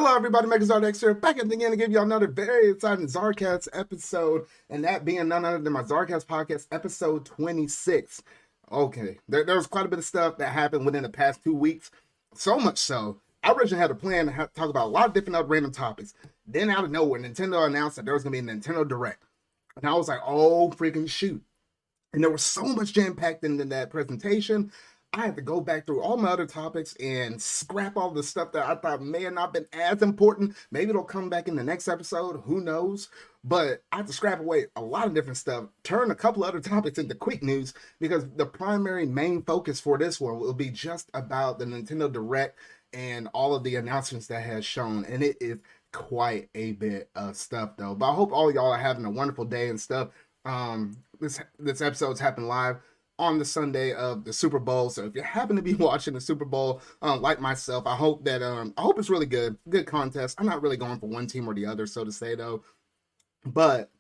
Hello, everybody. MegaZardX here, back at again to give you another very exciting ZardCast episode, and that being none other than my ZardCast podcast, episode 26. Okay, there was quite a bit of stuff that happened within the past 2 weeks, so much so. I originally had a plan to talk about a lot of different other random topics. Then, out of nowhere, Nintendo announced that there was going to be a Nintendo Direct, and I was like, oh, freaking shoot. And there was so much jam-packed into that presentation. I had to go back through all my other topics and scrap all the stuff that I thought may have not been as important. Maybe it'll come back in the next episode. Who knows? But I had to scrap away a lot of different stuff, turn a couple other topics into quick news, because the primary main focus for this one will be just about the Nintendo Direct and all of the announcements that has shown. And it is quite a bit of stuff, though. But I hope all of y'all are having a wonderful day and stuff. This episode's happened live on the Sunday of the Super Bowl. So if you happen to be watching the Super Bowl, like myself, I hope it's really good contest. I'm not really going for one team or the other, so to say, though, but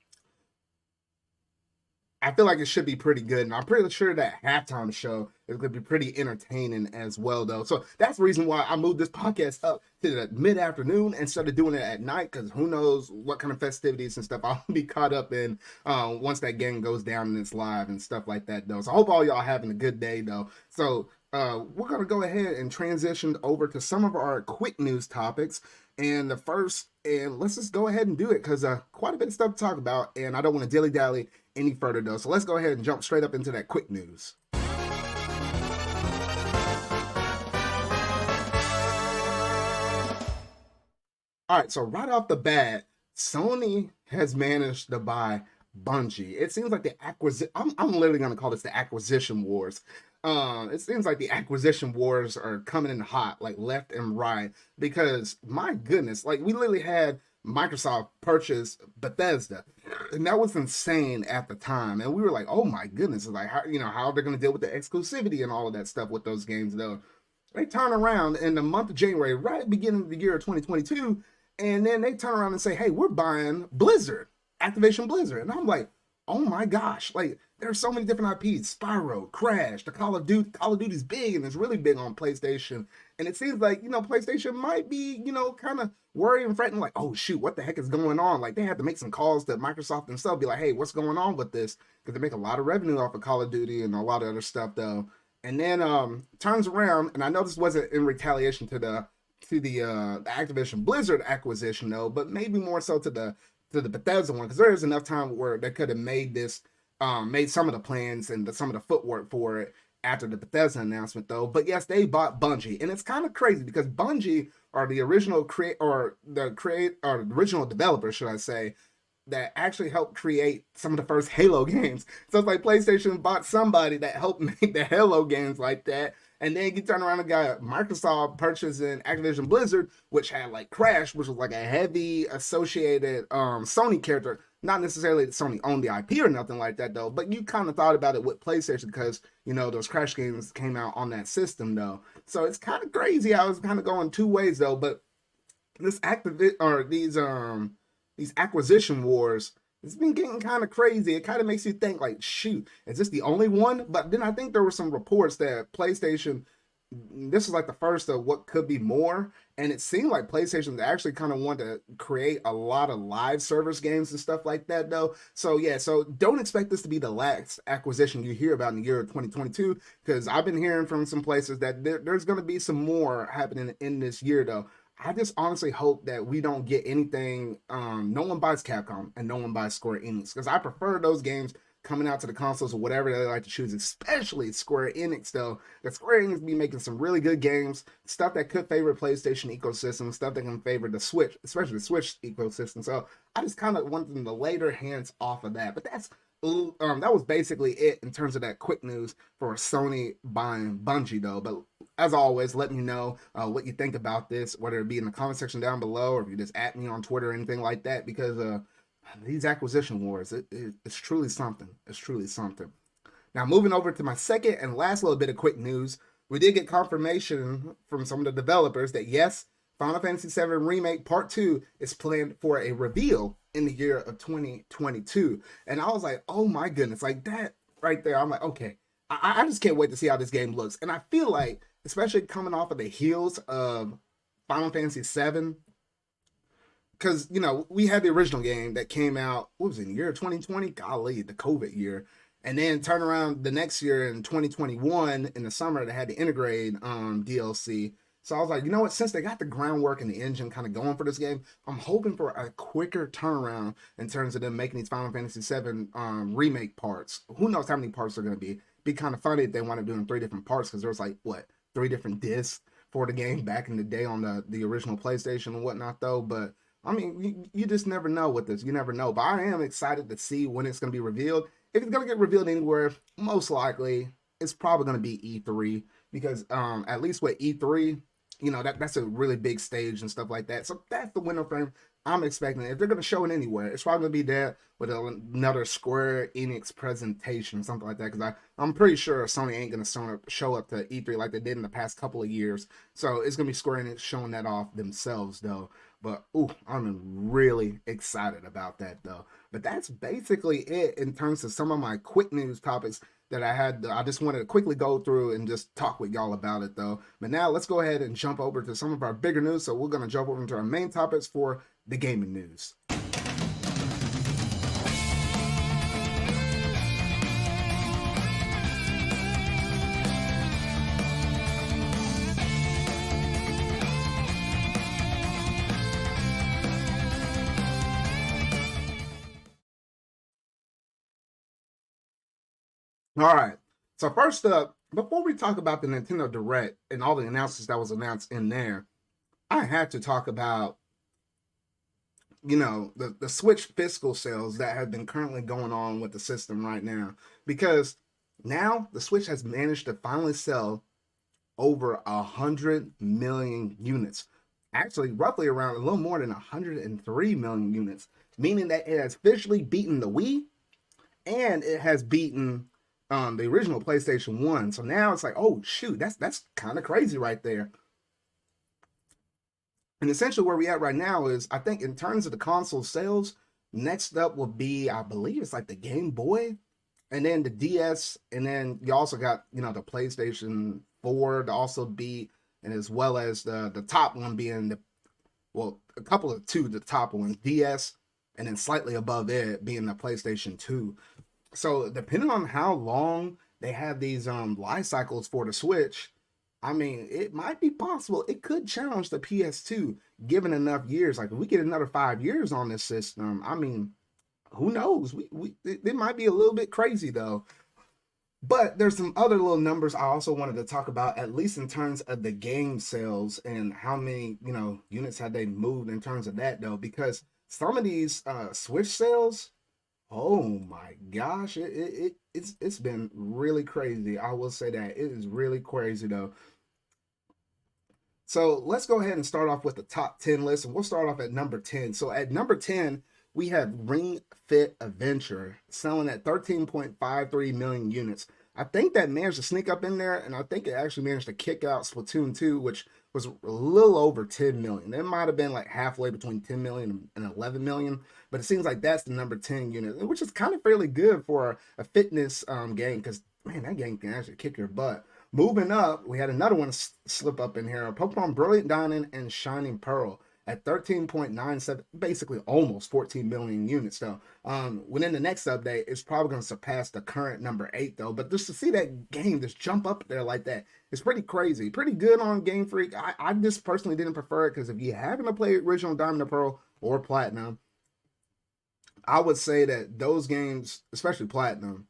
I feel like it should be pretty good, and I'm pretty sure that halftime show is going to be pretty entertaining as well, though. So that's the reason why I moved this podcast up to the mid-afternoon instead of doing it at night, because who knows what kind of festivities and stuff I'll be caught up in once that game goes down and it's live and stuff like that, though. So I hope all y'all having a good day, though. So we're going to go ahead and transition over to some of our quick news topics. And let's just go ahead and do it, because quite a bit of stuff to talk about, and I don't want to dilly-dally any further, though. So let's go ahead and jump straight up into that quick news. All right, so right off the bat, Sony has managed to buy Bungie. It seems like the acquisition, I'm literally going to call this the acquisition wars. It seems like the acquisition wars are coming in hot, like left and right, because my goodness, like we literally had Microsoft purchase Bethesda, and that was insane at the time. And we were like, oh my goodness, like how they're going to deal with the exclusivity and all of that stuff with those games, though. They turn around in the month of January, right at the beginning of the year of 2022, and then they turn around and say, hey, we're buying Blizzard, Activision Blizzard. And I'm like, oh my gosh, like there's so many different IPs, Spyro, Crash, the Call of Duty's big, and it's really big on PlayStation. And it seems like, PlayStation might be, kind of worried and fretting, like, oh shoot, what the heck is going on? Like they had to make some calls to Microsoft themselves, be like, hey, what's going on with this? Because they make a lot of revenue off of Call of Duty and a lot of other stuff, though. And then turns around, and I know this wasn't in retaliation to the Activision Blizzard acquisition, though, but maybe more so to the Bethesda one, because there is enough time where they could have made this, made some of the plans and some of the footwork for it after the Bethesda announcement, though. But yes, they bought Bungie, and it's kind of crazy because Bungie are the original original developers, should I say, that actually helped create some of the first Halo games. So it's like PlayStation bought somebody that helped make the Halo games like that. And then you turn around and got Microsoft purchasing Activision Blizzard, which had like Crash, which was like a heavy associated Sony character. Not necessarily that Sony owned the IP or nothing like that, though, but you kind of thought about it with PlayStation because, those Crash games came out on that system, though. So it's kind of crazy how it's kind of going two ways, though. But these acquisition wars, it's been getting kind of crazy. It kind of makes you think, like, shoot, is this the only one? But then I think there were some reports that PlayStation, this is like the first of what could be more. And it seemed like PlayStation actually kind of wanted to create a lot of live service games and stuff like that, though. So yeah, so don't expect this to be the last acquisition you hear about in the year of 2022, because I've been hearing from some places that there's going to be some more happening in this year, though. I just honestly hope that we don't get anything, no one buys Capcom and no one buys Square Enix, because I prefer those games coming out to the consoles or whatever they like to choose, especially Square Enix, though. That Square Enix be making some really good games, stuff that could favor PlayStation ecosystem, stuff that can favor the Switch, especially the Switch ecosystem. So I just kind of want them to lay their hands off of that. But that was basically it in terms of that quick news for Sony buying Bungie, though. But as always, let me know what you think about this, whether it be in the comment section down below or if you just at me on Twitter or anything like that, because these acquisition wars, it's truly something. It's truly something. Now, moving over to my second and last little bit of quick news, we did get confirmation from some of the developers that yes, Final Fantasy VII Remake Part 2 is planned for a reveal in the year of 2022. And I was like, oh my goodness, like that right there. I'm like, okay, I just can't wait to see how this game looks. And I feel like, especially coming off of the heels of Final Fantasy VII, because we had the original game that came out. What was it, in the year 2020? Golly, the COVID year. And then turn around the next year in 2021 in the summer, they had the integrate DLC. So I was like, you know what? Since they got the groundwork and the engine kind of going for this game, I'm hoping for a quicker turnaround in terms of them making these Final Fantasy VII remake parts. Who knows how many parts they're going to be? Be kind of funny if they want to do in 3 different parts, because there was like, what, 3 different discs for the game back in the day on the original PlayStation and whatnot, though. But I mean, you just never know with this. You never know. But I am excited to see when it's going to be revealed. If it's going to get revealed anywhere, most likely it's probably going to be E3, because at least with E3, that's a really big stage and stuff like that. So that's the window frame I'm expecting. If they're going to show it anywhere, it's probably going to be that with another Square Enix presentation, something like that. Because I'm pretty sure Sony ain't going to show up to E3 like they did in the past couple of years. So it's going to be Square Enix showing that off themselves, though. But, I'm really excited about that, though. But that's basically it in terms of some of my quick news topics that I had. I just wanted to quickly go through and just talk with y'all about it, though. But now let's go ahead and jump over to some of our bigger news. So we're going to jump over into our main topics for the gaming news. All right. So first up, before we talk about the Nintendo Direct and all the announcements that was announced in there, I had to talk about, the Switch Fiscal sales that have been currently going on with the system right now. Because now the Switch has managed to finally sell over 100 million units. Actually, roughly around a little more than 103 million units, meaning that it has officially beaten the Wii, and it has beaten the original PlayStation 1. So now it's like, oh shoot, that's kind of crazy right there. And essentially where we at right now is, I think in terms of the console sales, next up will be, I believe it's like the Game Boy, and then the DS, and then you also got, the PlayStation 4 to also beat, and as well as the top one being a couple of the top ones, DS, and then slightly above it being the PlayStation 2. So depending on how long they have these life cycles for the Switch, I mean, it might be possible it could challenge the PS2 given enough years. Like if we get another 5 years on this system, I mean, who knows? It might be a little bit crazy though. But there's some other little numbers I also wanted to talk about, at least in terms of the game sales and how many, units had they moved in terms of that though, because some of these Switch sales, oh my gosh, it's been really crazy. I will say that it is really crazy though. So let's go ahead and start off with the top 10 list, and we'll start off at number 10. So at number 10, we have Ring Fit Adventure selling at 13.53 million units. I think that managed to sneak up in there, and I think it actually managed to kick out Splatoon 2, which was a little over 10 million. It might have been like halfway between 10 million and 11 million, but it seems like that's the number 10 unit, which is kind of fairly good for a fitness game, because, man, that game can actually kick your butt. Moving up, we had another one slip up in here, Pokemon Brilliant Diamond and Shining Pearl at 13.97, basically almost 14 million units though. Within the next update, it's probably going to surpass the current number 8 though. But just to see that game just jump up there like that, it's pretty crazy. Pretty good on Game Freak. I just personally didn't prefer it, because if you happen to play original Diamond and Pearl or Platinum, I would say that those games, especially Platinum,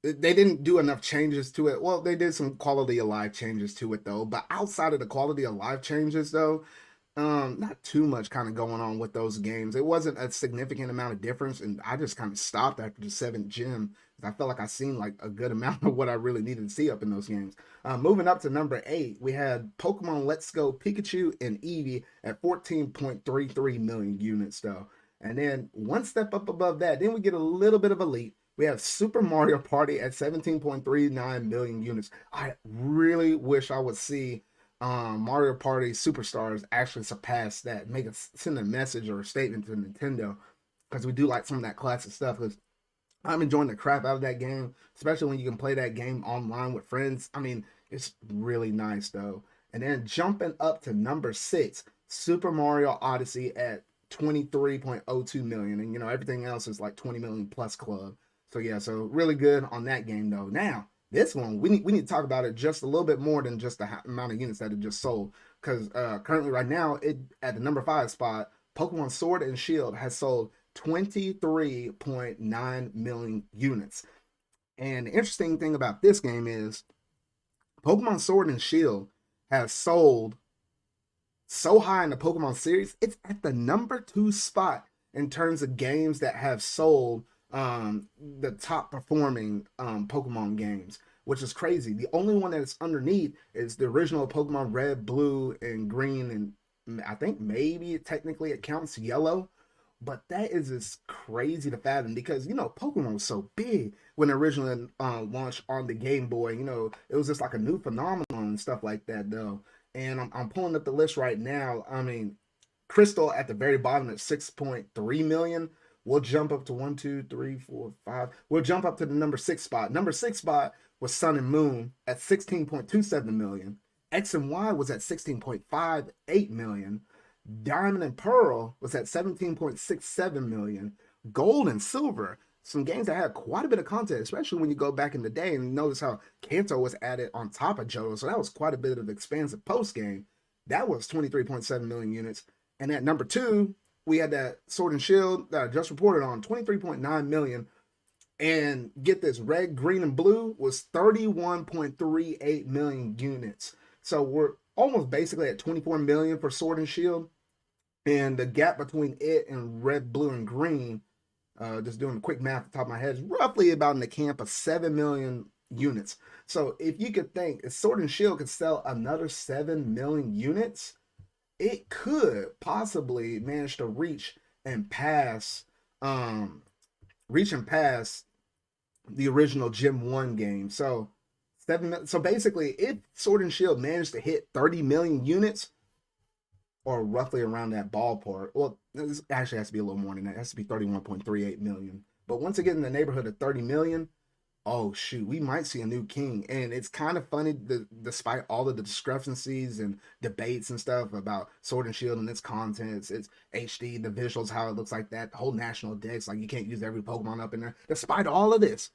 they didn't do enough changes to it. Well, they did some quality of life changes to it though, but outside of the quality of life changes though, not too much kind of going on with those games. It wasn't a significant amount of difference, and I just kind of stopped after the 7th gym. I felt like I seen like a good amount of what I really needed to see up in those games. Moving up to number 8, we had Pokemon Let's Go Pikachu and Eevee at 14.33 million units though. And then one step up above that, then we get a little bit of a leap. We have Super Mario Party at 17.39 million units. I really wish I would see Mario Party Superstars actually surpass that, send a message or a statement to Nintendo, because we do like some of that classic stuff. Because I'm enjoying the crap out of that game, especially when you can play that game online with friends. I mean, it's really nice though. And then jumping up to number 6, Super Mario Odyssey at 23.02 million, and everything else is like 20 million plus club. So yeah, so really good on that game though. Now this one we need to talk about it just a little bit more than just the amount of units that it just sold, because currently right now it at the number 5 spot, Pokemon Sword and Shield has sold 23.9 million units. And the interesting thing about this game is Pokemon Sword and Shield has sold so high in the Pokemon series, it's at the number 2 spot in terms of games that have sold the top performing Pokemon games, which is crazy. The only one that's underneath is the original Pokemon Red, Blue, and Green, and I think maybe technically it counts Yellow. But that is just crazy to fathom, because Pokemon was so big when it originally launched on the Game Boy. It was just like a new phenomenon and stuff like that though. And I'm pulling up the list right now. I mean, Crystal at the very bottom at 6.3 million. We'll jump up to 1, 2, 3, 4, 5. We'll jump up to the number 6 spot. Number 6 spot was Sun and Moon at 16.27 million. X and Y was at 16.58 million. Diamond and Pearl was at 17.67 million. Gold and Silver, some games that had quite a bit of content, especially when you go back in the day and notice how Kanto was added on top of Johto. So that was quite a bit of expansive post game. That was 23.7 million units. And at number 2, we had that Sword and Shield that I just reported on, 23.9 million. And get this, Red, Green, and Blue was 31.38 million units. So we're almost basically at 24 million for Sword and Shield. And the gap between it and Red, Blue, and Green, just doing a quick math at the top of my head, is roughly about in the camp of 7 million units. So if you could think, if Sword and Shield could sell another 7 million units, it could possibly manage to reach and pass the original Gen 1 game. So basically, if Sword and Shield managed to hit 30 million units, or roughly around that ballpark, well, this actually has to be a little more than that. It has to be 31.38 million. But once again, in the neighborhood of 30 million, oh shoot, we might see a new king. And it's kind of funny, despite all of the discrepancies and debates and stuff about Sword and Shield and its contents, its HD, the visuals, how it looks like that, the whole national dex, like you can't use every Pokemon up in there. Despite all of this,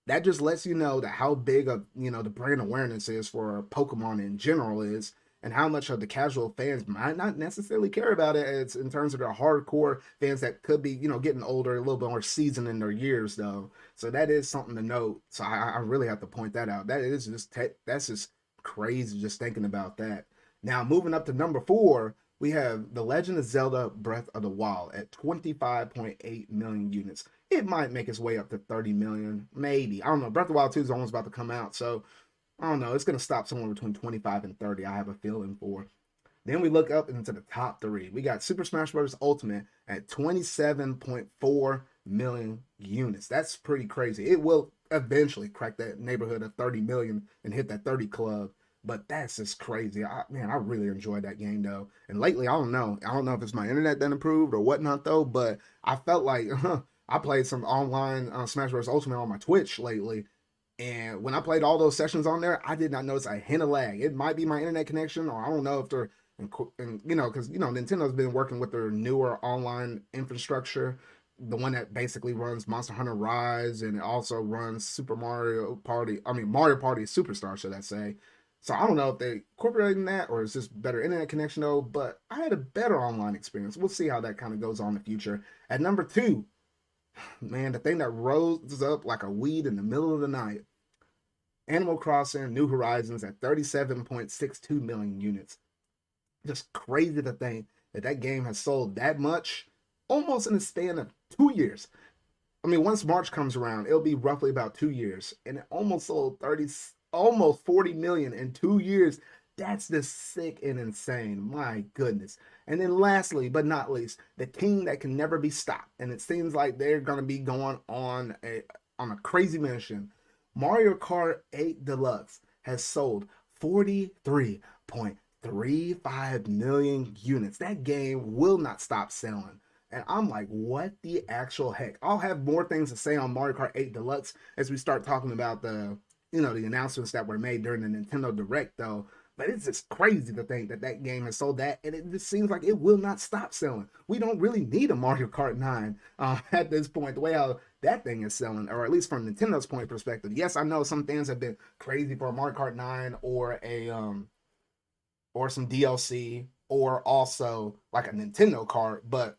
that just lets you know that how big of the brand awareness is for Pokemon in general is, and how much of the casual fans might not necessarily care about it. It's in terms of their hardcore fans that could be getting older, a little bit more seasoned in their years though. So that is something to note. So I really have to point that out. That is that's just crazy just thinking about that. Now moving up to number 4, we have The Legend of Zelda Breath of the Wild at 25.8 million units. It might make its way up to 30 million, maybe. I don't know. Breath of the Wild 2 is almost about to come out, so I don't know. It's going to stop somewhere between 25 and 30, I have a feeling for. Then we look up into the top 3. We got Super Smash Bros. Ultimate at 27.4 million units. That's pretty crazy. It will eventually crack that neighborhood of 30 million and hit that 30 club. But that's just crazy. I really enjoyed that game though. And lately, I don't know if it's my internet that improved or whatnot though, but I felt like I played some online Smash Bros. Ultimate on my Twitch lately. And when I played all those sessions on there, I did not notice a hint of lag. It might be my internet connection, or I don't know if they're, because Nintendo's been working with their newer online infrastructure, the one that basically runs Monster Hunter Rise, and it also runs Mario Party Superstar, should I say. So I don't know if they incorporating that, or it's just better internet connection though, but I had a better online experience. We'll see how that kind of goes on in the future. At number 2, man, the thing that rose up like a weed in the middle of the night, Animal Crossing New Horizons at 37.62 million units. Just crazy to think that game has sold that much almost in the span of 2 years. I mean, once March comes around, it'll be roughly about 2 years, and it almost sold almost 40 million in 2 years. That's just sick and insane. My goodness. And then lastly, but not least, the team that can never be stopped. And it seems like they're going to be going on a crazy mission. Mario Kart 8 Deluxe has sold 43.35 million units. That game will not stop selling. And I'm like, what the actual heck? I'll have more things to say on Mario Kart 8 Deluxe as we start talking about the announcements that were made during the Nintendo Direct though. But it's just crazy to think that that game has sold that, and it just seems like it will not stop selling. We don't really need a Mario Kart 9 at this point, the way how that thing is selling, or at least from Nintendo's point of perspective. Yes, I know some fans have been crazy for a Mario Kart 9 or a or some DLC or also like a Nintendo cart, but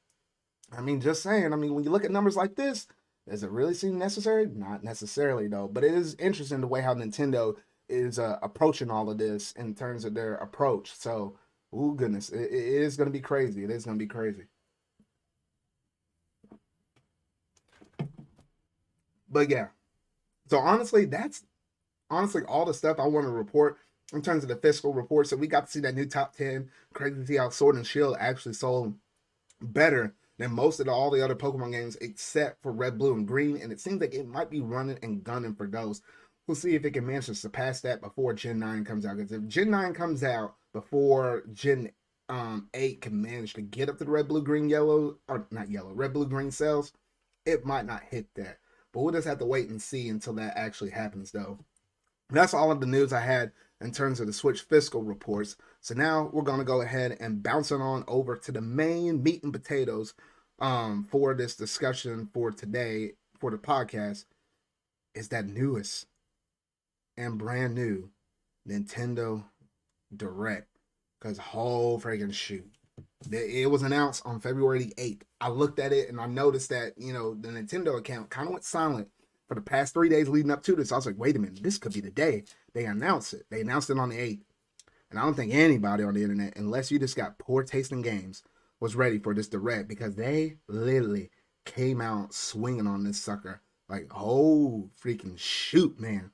I mean, just saying, I mean, when you look at numbers like this, does it really seem necessary? Not necessarily, though. But it is interesting the way how Nintendo is approaching all of this in terms of their approach. So, oh goodness, it is going to be crazy. It is going to be crazy. But yeah, so honestly, that's honestly all the stuff I want to report in terms of the fiscal report. So we got to see that new top 10. Crazy to see how Sword and Shield actually sold better than most of all the other Pokemon games except for Red, Blue, and Green. And it seems like it might be running and gunning for those. We'll see if it can manage to surpass that before Gen 9 comes out. Because if Gen 9 comes out before Gen 8 can manage to get up to the Red, Blue, Green, Yellow, or not Yellow, Red, Blue, Green sales, it might not hit that. But we'll just have to wait and see until that actually happens, though. That's all of the news I had in terms of the Switch fiscal reports. So now we're going to go ahead and bounce it on over to the main meat and potatoes for this discussion for today, for the podcast, is that newest and brand new Nintendo Direct. Because whole friggin' shoot. It was announced on February the 8th. I looked at it and I noticed that, you know, the Nintendo account kind of went silent for the past 3 days leading up to this. I was like, wait a minute, this could be the day they announce it. They announced it on the 8th. And I don't think anybody on the internet, unless you just got poor taste in games, was ready for this Direct, because they literally came out swinging on this sucker. Like, oh, freaking shoot, man.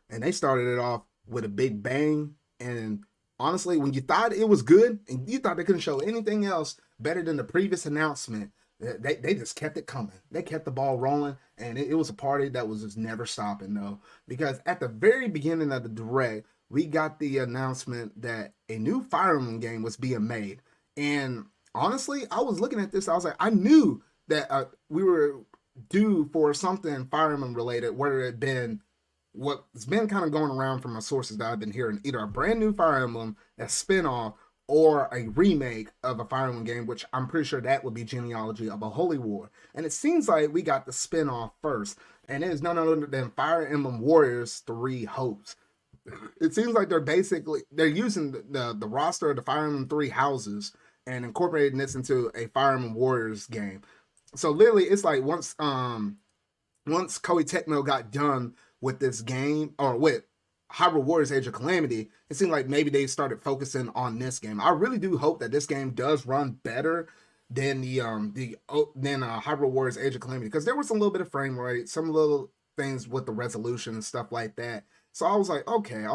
And they started it off with a big bang. And honestly, when you thought it was good and you thought they couldn't show anything else better than the previous announcement, they just kept it coming. They kept the ball rolling, and it was a party that was just never stopping, though. Because at the very beginning of the Direct, we got the announcement that a new Fire Emblem game was being made. And honestly, I was looking at this, I was like, I knew that we were due for something Fire Emblem related, whether it had been what's been kind of going around from my sources that I've been hearing, either a brand new Fire Emblem, a spin-off, or a remake of a Fire Emblem game, which I'm pretty sure that would be Genealogy of a Holy War. And it seems like we got the spin-off first, and it is none other than Fire Emblem Warriors 3 Hopes. It seems like they're using the roster of the Fire Emblem 3 houses and incorporating this into a Fire Emblem Warriors game. So literally, it's like once Koei Tecmo got done with this game, or with Hyrule Warriors Age of Calamity, it seemed like maybe they started focusing on this game. I really do hope that this game does run better than Hyrule Warriors Age of Calamity, because there was a little bit of frame rate, some little things with the resolution and stuff like that. So I was like, okay,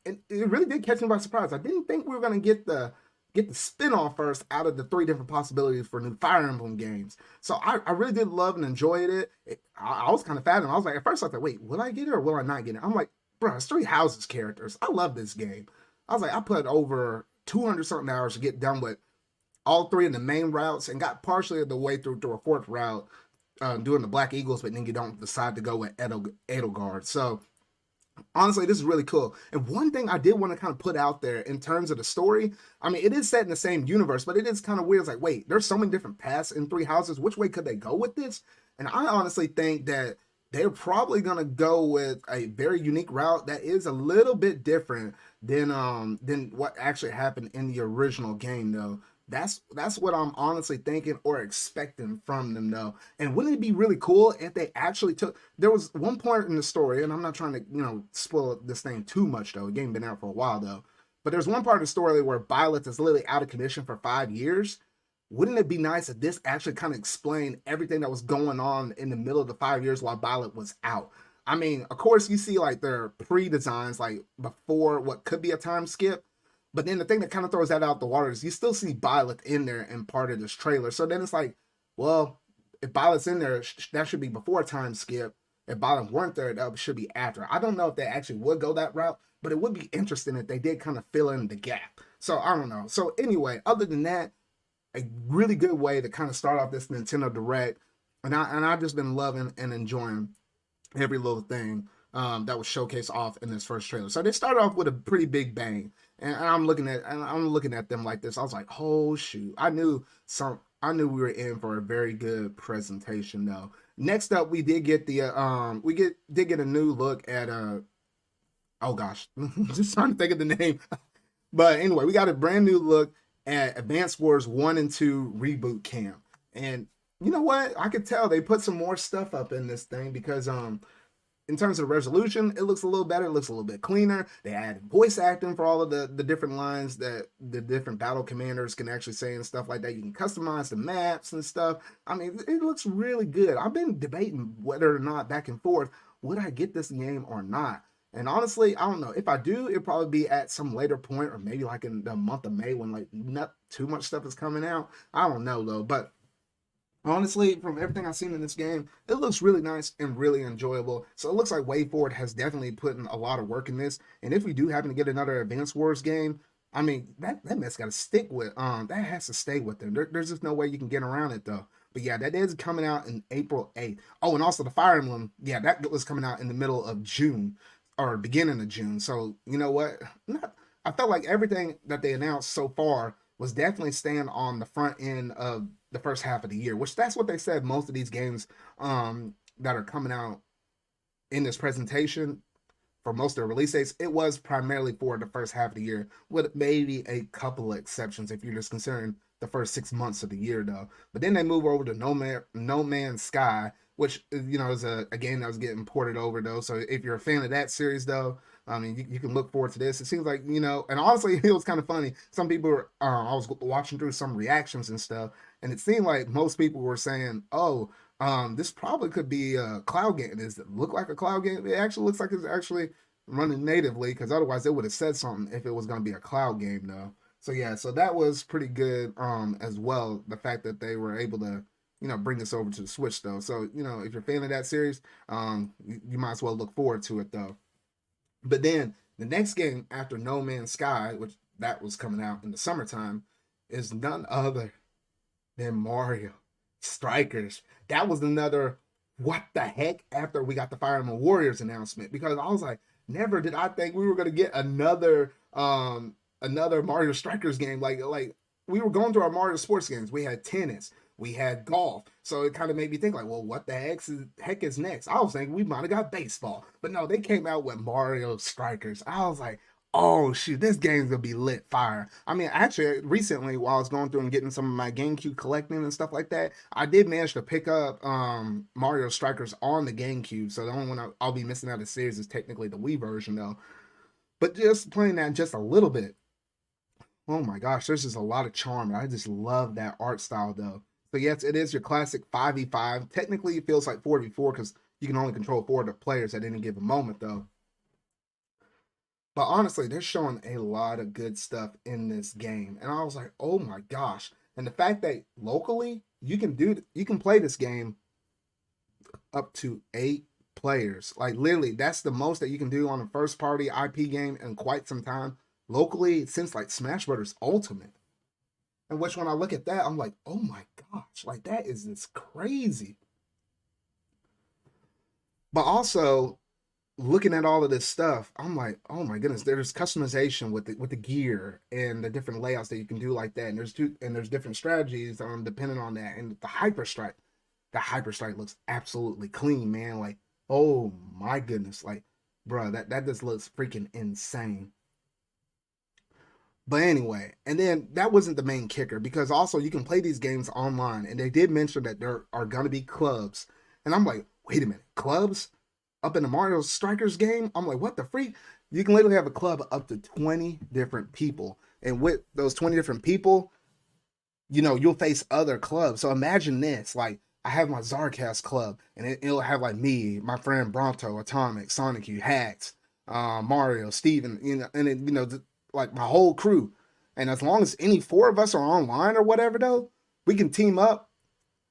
and it really did catch me by surprise. I didn't think we were gonna get the spin-off first out of the 3 different possibilities for new Fire Emblem games. So I really did love and enjoyed it. I was kind of fathomed. I was like, at first I thought, wait, will I get it or will I not get it? I'm like, bro, it's 3 houses characters. I love this game. I was like, I put over 200 something hours to get done with all 3 of the main routes, and got partially of the way through a 4th route doing the Black Eagles, but then you don't decide to go with Edelgard. So honestly, this is really cool. And one thing I did want to kind of put out there in terms of the story, I mean, it is set in the same universe, but it is kind of weird. It's like, wait, there's so many different paths in 3 houses. Which way could they go with this? And I honestly think that they're probably going to go with a very unique route that is a little bit different than what actually happened in the original game, though. That's what I'm honestly thinking or expecting from them, though. And wouldn't it be really cool if they actually took... There was one point in the story, and I'm not trying to, spoil this thing too much, though. The game been out for a while, though. But there's one part of the story where Violet is literally out of commission for 5 years. Wouldn't it be nice if this actually kind of explained everything that was going on in the middle of the 5 years while Violet was out? I mean, of course, you see, like, their pre-designs, like, before what could be a time skip. But then the thing that kind of throws that out the water is you still see Violet in there in part of this trailer. So then it's like, well, if Violet's in there, that should be before a time skip. If Violet weren't there, that should be after. I don't know if they actually would go that route, but it would be interesting if they did kind of fill in the gap. So I don't know. So anyway, other than that, a really good way to kind of start off this Nintendo Direct. And I've just been loving and enjoying every little thing that was showcased off in this first trailer. So they started off with a pretty big bang, and I'm looking at them like this. I was like, oh shoot, I knew we were in for a very good presentation though. Next up, we did get did get a new look at oh gosh, just trying to think of the name. But anyway, we got a brand new look at Advance Wars 1 and 2 Reboot Camp. And you know what? I could tell they put some more stuff up in this thing because in terms of resolution, it looks a little better, it looks a little bit cleaner. They added voice acting for all of the different lines that the different battle commanders can actually say and stuff like that. You can customize the maps and stuff. I mean, it looks really good. I've been debating whether or not back and forth, would I get this game or not? And honestly, I don't know. If I do, it'll probably be at some later point, or maybe like in the month of May when like not too much stuff is coming out. I don't know though. But honestly, from everything I've seen in this game, it looks really nice and really enjoyable. So it looks like WayForward has definitely put in a lot of work in this. And if we do happen to get another Advance Wars game, I mean, that mess got to stick with, that has to stay with them. There's just no way you can get around it though. But yeah, that is coming out in April 8th. Oh, and also the Fire Emblem, yeah, that was coming out in the middle of June. Or beginning of June. So you know what? I felt like everything that they announced so far was definitely staying on the front end of the first half of the year, which that's what they said most of these games that are coming out in this presentation for most of the release dates, it was primarily for the first half of the year, with maybe a couple of exceptions if you're just considering the first 6 months of the year though. But then they move over to No Man's Sky, which is a game that was getting ported over though. So if you're a fan of that series though, I mean, you can look forward to this. It seems like, and honestly, it was kind of funny. Some people were, I was watching through some reactions and stuff, and it seemed like most people were saying, oh, this probably could be a cloud game. Does it look like a cloud game? It actually looks like it's actually running natively, because otherwise it would have said something if it was going to be a cloud game though. So yeah, so that was pretty good as well. The fact that they were able to, bring this over to the Switch though. So, if you're a fan of that series, you might as well look forward to it though. But then the next game after No Man's Sky, which that was coming out in the summertime, is none other than Mario Strikers. That was another what the heck after we got the Fire Emblem Warriors announcement, because I was like, never did I think we were gonna get another Mario Strikers game. Like we were going through our Mario sports games. We had tennis, we had golf. So it kind of made me think like, well, what the heck is next? I was thinking we might have got baseball, but no, they came out with Mario Strikers. I was like, oh shoot, this game's gonna be lit fire. I mean, actually, recently while I was going through and getting some of my GameCube collecting and stuff like that, I did manage to pick up Mario Strikers on the GameCube. So the only one I'll be missing out of the series is technically the Wii version though. But just playing that just a little bit, oh my gosh, there's just a lot of charm. I just love that art style though. So yes, it is your classic 5v5. Technically, it feels like 4v4 because you can only control 4 of the players at any given moment though. But honestly, they're showing a lot of good stuff in this game. And I was like, oh my gosh. And the fact that locally, you can play this game up to 8 players. Like literally, that's the most that you can do on a first party IP game in quite some time. Locally, since like Smash Brothers Ultimate. And which when I look at that, I'm like, oh my gosh, like that is just crazy. But also, looking at all of this stuff, I'm like, oh my goodness, there's customization with the gear and the different layouts that you can do like that. And there's different strategies depending on that. And the Hyper Strike looks absolutely clean, man. Like, oh my goodness, like, bro, that just looks freaking insane. But anyway, and then that wasn't the main kicker, because also you can play these games online, and they did mention that there are going to be clubs. And I'm like, wait a minute, clubs up in the Mario Strikers game? I'm like, what the freak? You can literally have a club up to 20 different people. And with those 20 different people, you'll face other clubs. So imagine this, like, I have my ZardCast club, and it'll have like me, my friend Bronto, Atomic, Sonic, Hacks, Mario, Steven, and then, like my whole crew. And as long as any 4 of us are online or whatever though, we can team up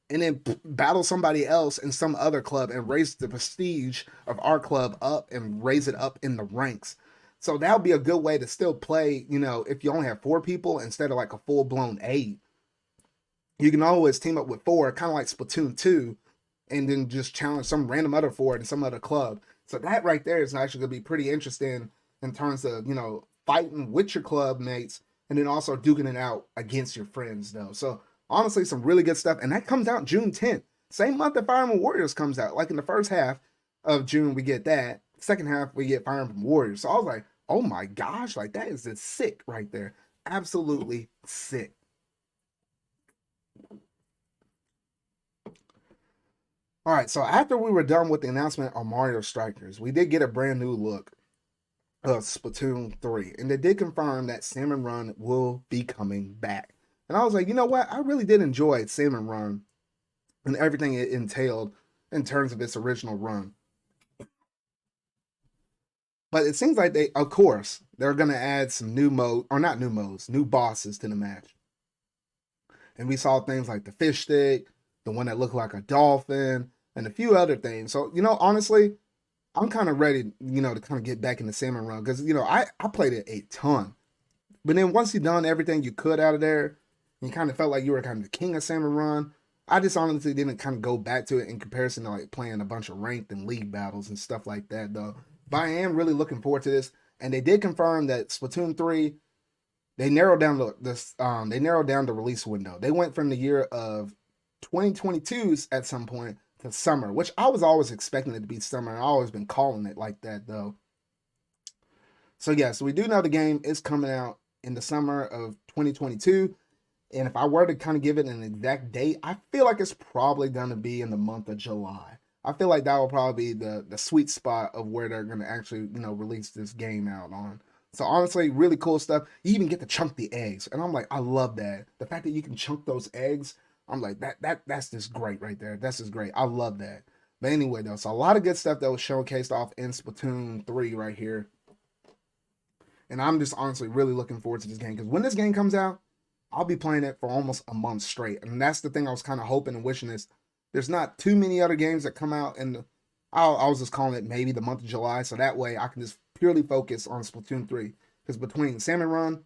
and then battle somebody else in some other club and raise the prestige of our club up and raise it up in the ranks. So that would be a good way to still play, if you only have 4 people instead of like a full-blown 8. You can always team up with 4, kind of like Splatoon 2, and then just challenge some random other 4 in some other club. So that right there is actually going to be pretty interesting in terms of, you know, fighting with your club mates and then also duking it out against your friends, though. So honestly, some really good stuff. And that comes out June 10th. Same month that Fire Emblem Warriors comes out. Like in the first half of June, we get that. Second half, we get Fire Emblem Warriors. So I was like, oh my gosh, like that is just sick right there. Absolutely sick. All right, so after we were done with the announcement of Mario Strikers, we did get a brand new look of Splatoon 3. And they did confirm that Salmon Run will be coming back. And I was like, you know what? I really did enjoy Salmon Run and everything it entailed in terms of its original run. But it seems like they, of course, they're going to add some new mode, or not new modes, new bosses to the match. And we saw things like the fish stick, the one that looked like a dolphin, and a few other things. So, you know, honestly, I'm kind of ready, you know, to kind of get back in the Salmon Run because, you know, I played it a ton. But then once you done everything you could out of there, you kind of felt like you were kind of the king of Salmon Run. I just honestly didn't kind of go back to it in comparison to like playing a bunch of ranked and league battles and stuff like that, though. But I am really looking forward to this. And they did confirm that Splatoon 3, they narrowed down the release window. They went from the year of 2022's at some point to summer, which I was always expecting it to be summer. I've always been calling it like that, though. So yeah, so we do know the game is coming out in the summer of 2022. And if I were to kind of give it an exact date, I feel like it's probably going to be in the month of July. I feel like that will probably be the sweet spot of where they're going to actually, you know, release this game out on. So honestly, really cool stuff. You even get to chunk the eggs. And I'm like, I love that. The fact that you can chunk those eggs, I'm like, that's just great right there. That's just great. I love that. But anyway, though, so a lot of good stuff that was showcased off in Splatoon 3 right here. And I'm just honestly really looking forward to this game. Because when this game comes out, I'll be playing it for almost a month straight. And that's the thing I was kind of hoping and wishing is there's not too many other games that come out in the, I was just calling it maybe the month of July. So that way I can just purely focus on Splatoon 3. Because between Salmon Run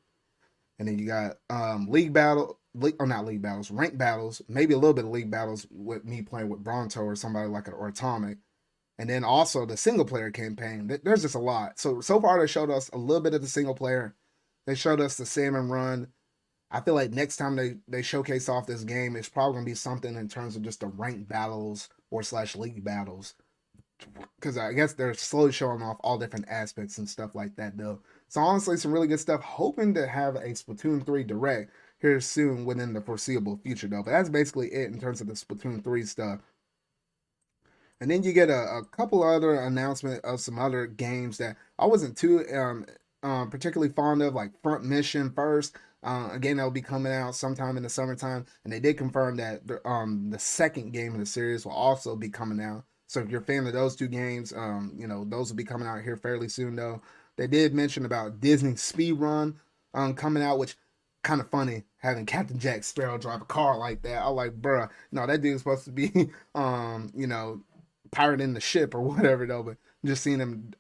and then you got ranked battles, maybe a little bit of league battles with me playing with Bronto or somebody like an Atomic. And then also the single player campaign. There's just a lot. So far they showed us a little bit of the single player. They showed us the Salmon Run. I feel like next time they showcase off this game, it's probably going to be something in terms of just the ranked battles or / league battles. Because I guess they're slowly showing off all different aspects and stuff like that, though. So honestly, some really good stuff. Hoping to have a Splatoon 3 Direct here soon within the foreseeable future, though. But that's basically it in terms of the Splatoon 3 stuff. And then you get a couple other announcements of some other games that I wasn't too particularly fond of, like Front Mission First. Again, that will be coming out sometime in the summertime. And they did confirm that the second game in the series will also be coming out. So if you're a fan of those two games, you know, those will be coming out here fairly soon, though. They did mention about Disney Speed Run coming out, which kind of funny having Captain Jack Sparrow drive a car like that. I was like, bruh, no, that dude's supposed to be, you know, pirating the ship or whatever, though. But just seeing him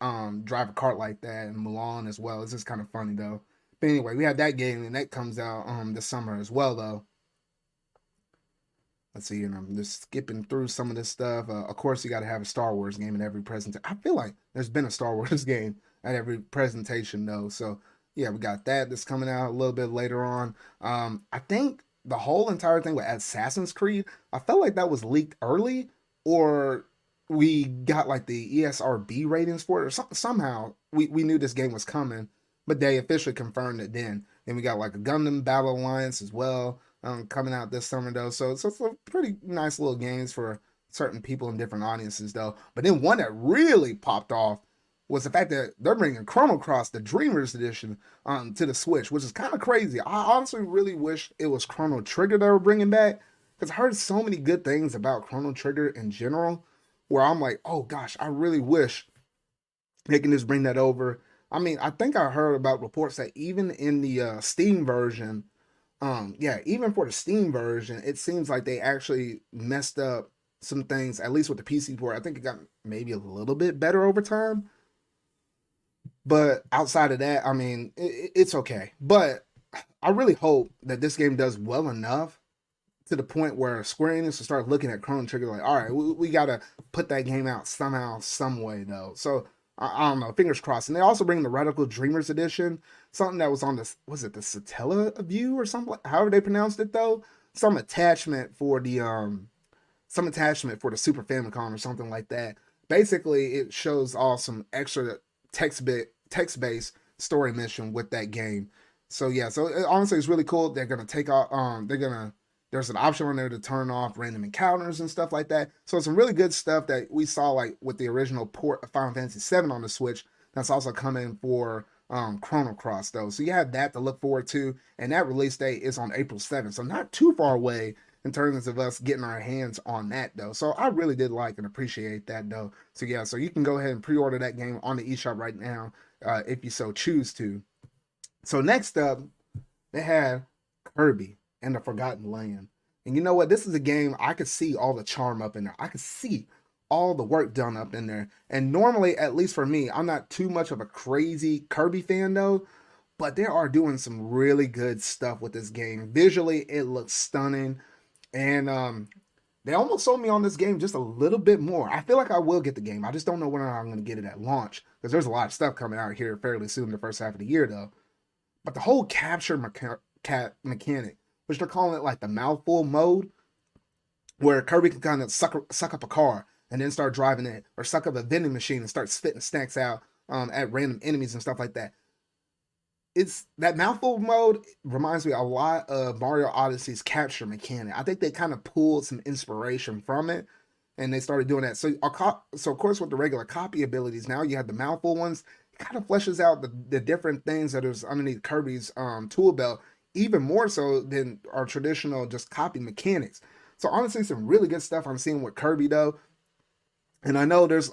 drive a cart like that and Mulan as well, it's just kind of funny, though. But anyway, we have that game, and that comes out this summer as well, though. Let's see, and I'm just skipping through some of this stuff. Of course, you got to have a Star Wars game in every presentation. I feel like there's been a Star Wars game at every presentation, though. So, yeah, we got that. That's coming out a little bit later on. I think the whole entire thing with Assassin's Creed, I felt like that was leaked early, or we got like the ESRB ratings for it, or somehow we knew this game was coming, but they officially confirmed it then. Then we got like a Gundam Battle Alliance as well. Coming out this summer, though. So it's a pretty nice little games for certain people in different audiences, though. But then one that really popped off was the fact that they're bringing Chrono Cross, the Dreamers Edition, to the Switch, which is kind of crazy. I honestly really wish it was Chrono Trigger they were bringing back, because I heard so many good things about Chrono Trigger in general, where I'm like, oh gosh, I really wish they can just bring that over. I mean, I think I heard about reports that even in the Steam version, even for the Steam version, it seems like they actually messed up some things, at least with the PC port. I think it got maybe a little bit better over time. But outside of that, I mean, it's okay. But I really hope that this game does well enough to the point where Square Enix will start looking at Chrono Trigger like, all right, we gotta put that game out somehow, some way though. So I don't know, fingers crossed. And they also bring the Radical Dreamers edition, something that was on this, was it the Satella View or something? However they pronounced it though, some attachment for the Super Famicom or something like that. Basically, it shows all some extra text-based story mission with that game. So yeah, so honestly, it's really cool. They're gonna take off. There's an option on there to turn off random encounters and stuff like that. So it's some really good stuff that we saw like with the original port of Final Fantasy VII on the Switch. That's also coming for Chrono Cross though. So you have that to look forward to, and that release date is on April 7th. So not too far away in terms of us getting our hands on that though. So I really did like and appreciate that though. So yeah, so you can go ahead and pre-order that game on the eShop right now if you so choose to. So next up, they had Kirby and the Forgotten Land. And you know what? This is a game I could see all the charm up in there. I could see all the work done up in there. And normally, at least for me, I'm not too much of a crazy Kirby fan though, but they are doing some really good stuff with this game. Visually, it looks stunning. And they almost sold me on this game just a little bit more. I feel like I will get the game. I just don't know when I'm going to get it at launch, because there's a lot of stuff coming out here fairly soon, the first half of the year though. But the whole capture mechanic, which they're calling it like the mouthful mode, where Kirby can kind of suck up a car and then start driving it, or suck up a vending machine and start spitting snacks out at random enemies and stuff like that. It's that mouthful mode reminds me a lot of Mario Odyssey's capture mechanic. I think they kind of pulled some inspiration from it, and they started doing that. So of course, with the regular copy abilities, now you have the mouthful ones. It kind of fleshes out the different things that is underneath Kirby's tool belt, even more so than our traditional just copy mechanics. So honestly, some really good stuff I'm seeing with Kirby though. And I know there's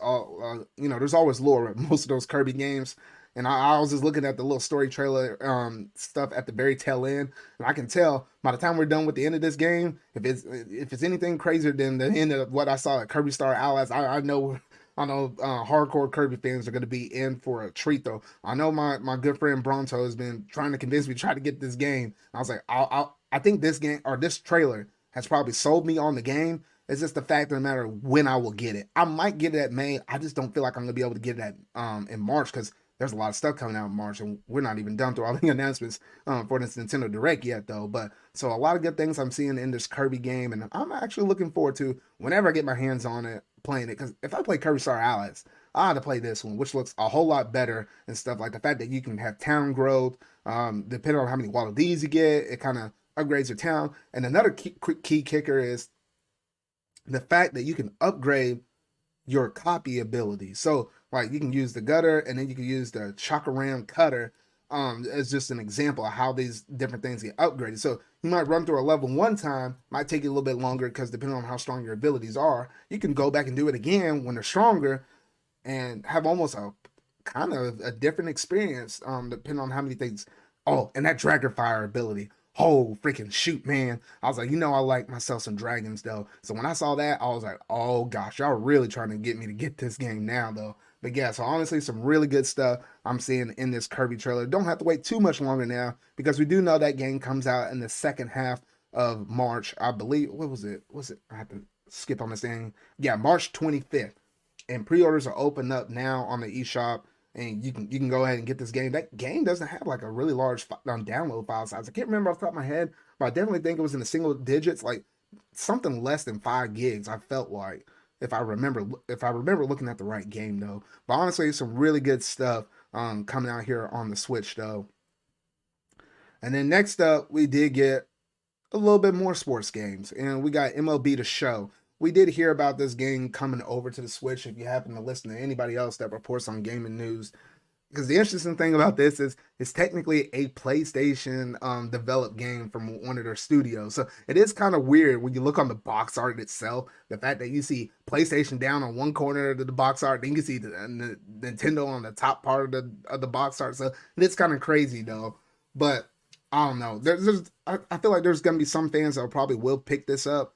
there's always lore at most of those Kirby games. And I was just looking at the little story trailer stuff at the very tail end, and I can tell by the time we're done with the end of this game, if it's anything crazier than the end of what I saw at Kirby Star Allies, I know hardcore Kirby fans are going to be in for a treat though. I know my good friend Bronto has been trying to convince me to try to get this game. I was like, I think this game or this trailer has probably sold me on the game. It's just the fact of the matter when I will get it. I might get it at May. I just don't feel like I'm going to be able to get it at in March, because there's a lot of stuff coming out in March, and we're not even done through all the announcements for this Nintendo Direct yet, though. But so a lot of good things I'm seeing in this Kirby game, and I'm actually looking forward to whenever I get my hands on it, playing it. Because if I play Kirby Star Allies, I have to play this one, which looks a whole lot better and stuff. Like the fact that you can have town growth, depending on how many Waddle Dees you get, it kind of upgrades your town. And another key kicker is the fact that you can upgrade your copy ability. So like you can use the gutter, and then you can use the Chakaram cutter as just an example of how these different things get upgraded. So you might run through a level one time, might take you a little bit longer because depending on how strong your abilities are, you can go back and do it again when they're stronger and have almost a kind of a different experience depending on how many things. Oh, and that Dragon Fire ability. Oh, freaking shoot, man. I was like, I like myself some dragons, though. So when I saw that, I was like, oh, gosh, y'all really trying to get me to get this game now, though. But yeah, so honestly, some really good stuff I'm seeing in this Kirby trailer. Don't have to wait too much longer now, because we do know that game comes out in the second half of March. I believe, what was it? I have to skip on this thing. Yeah, March 25th. And pre-orders are open up now on the eShop. And you can go ahead and get this game. That game doesn't have like a really large download file size. I can't remember off the top of my head, but I definitely think it was in the single digits, like something less than 5 gigs. I felt like if I remember looking at the right game though. But honestly, some really good stuff coming out here on the Switch though. And then next up, we did get a little bit more sports games, and we got MLB The Show. We did hear about this game coming over to the Switch if you happen to listen to anybody else that reports on gaming news. Because the interesting thing about this is it's technically a PlayStation developed game from one of their studios. So it is kind of weird when you look on the box art itself. The fact that you see PlayStation down on one corner of the box art, then you see the Nintendo on the top part of the box art. So it's kind of crazy though. But I don't know. I feel like there's going to be some fans that probably will pick this up.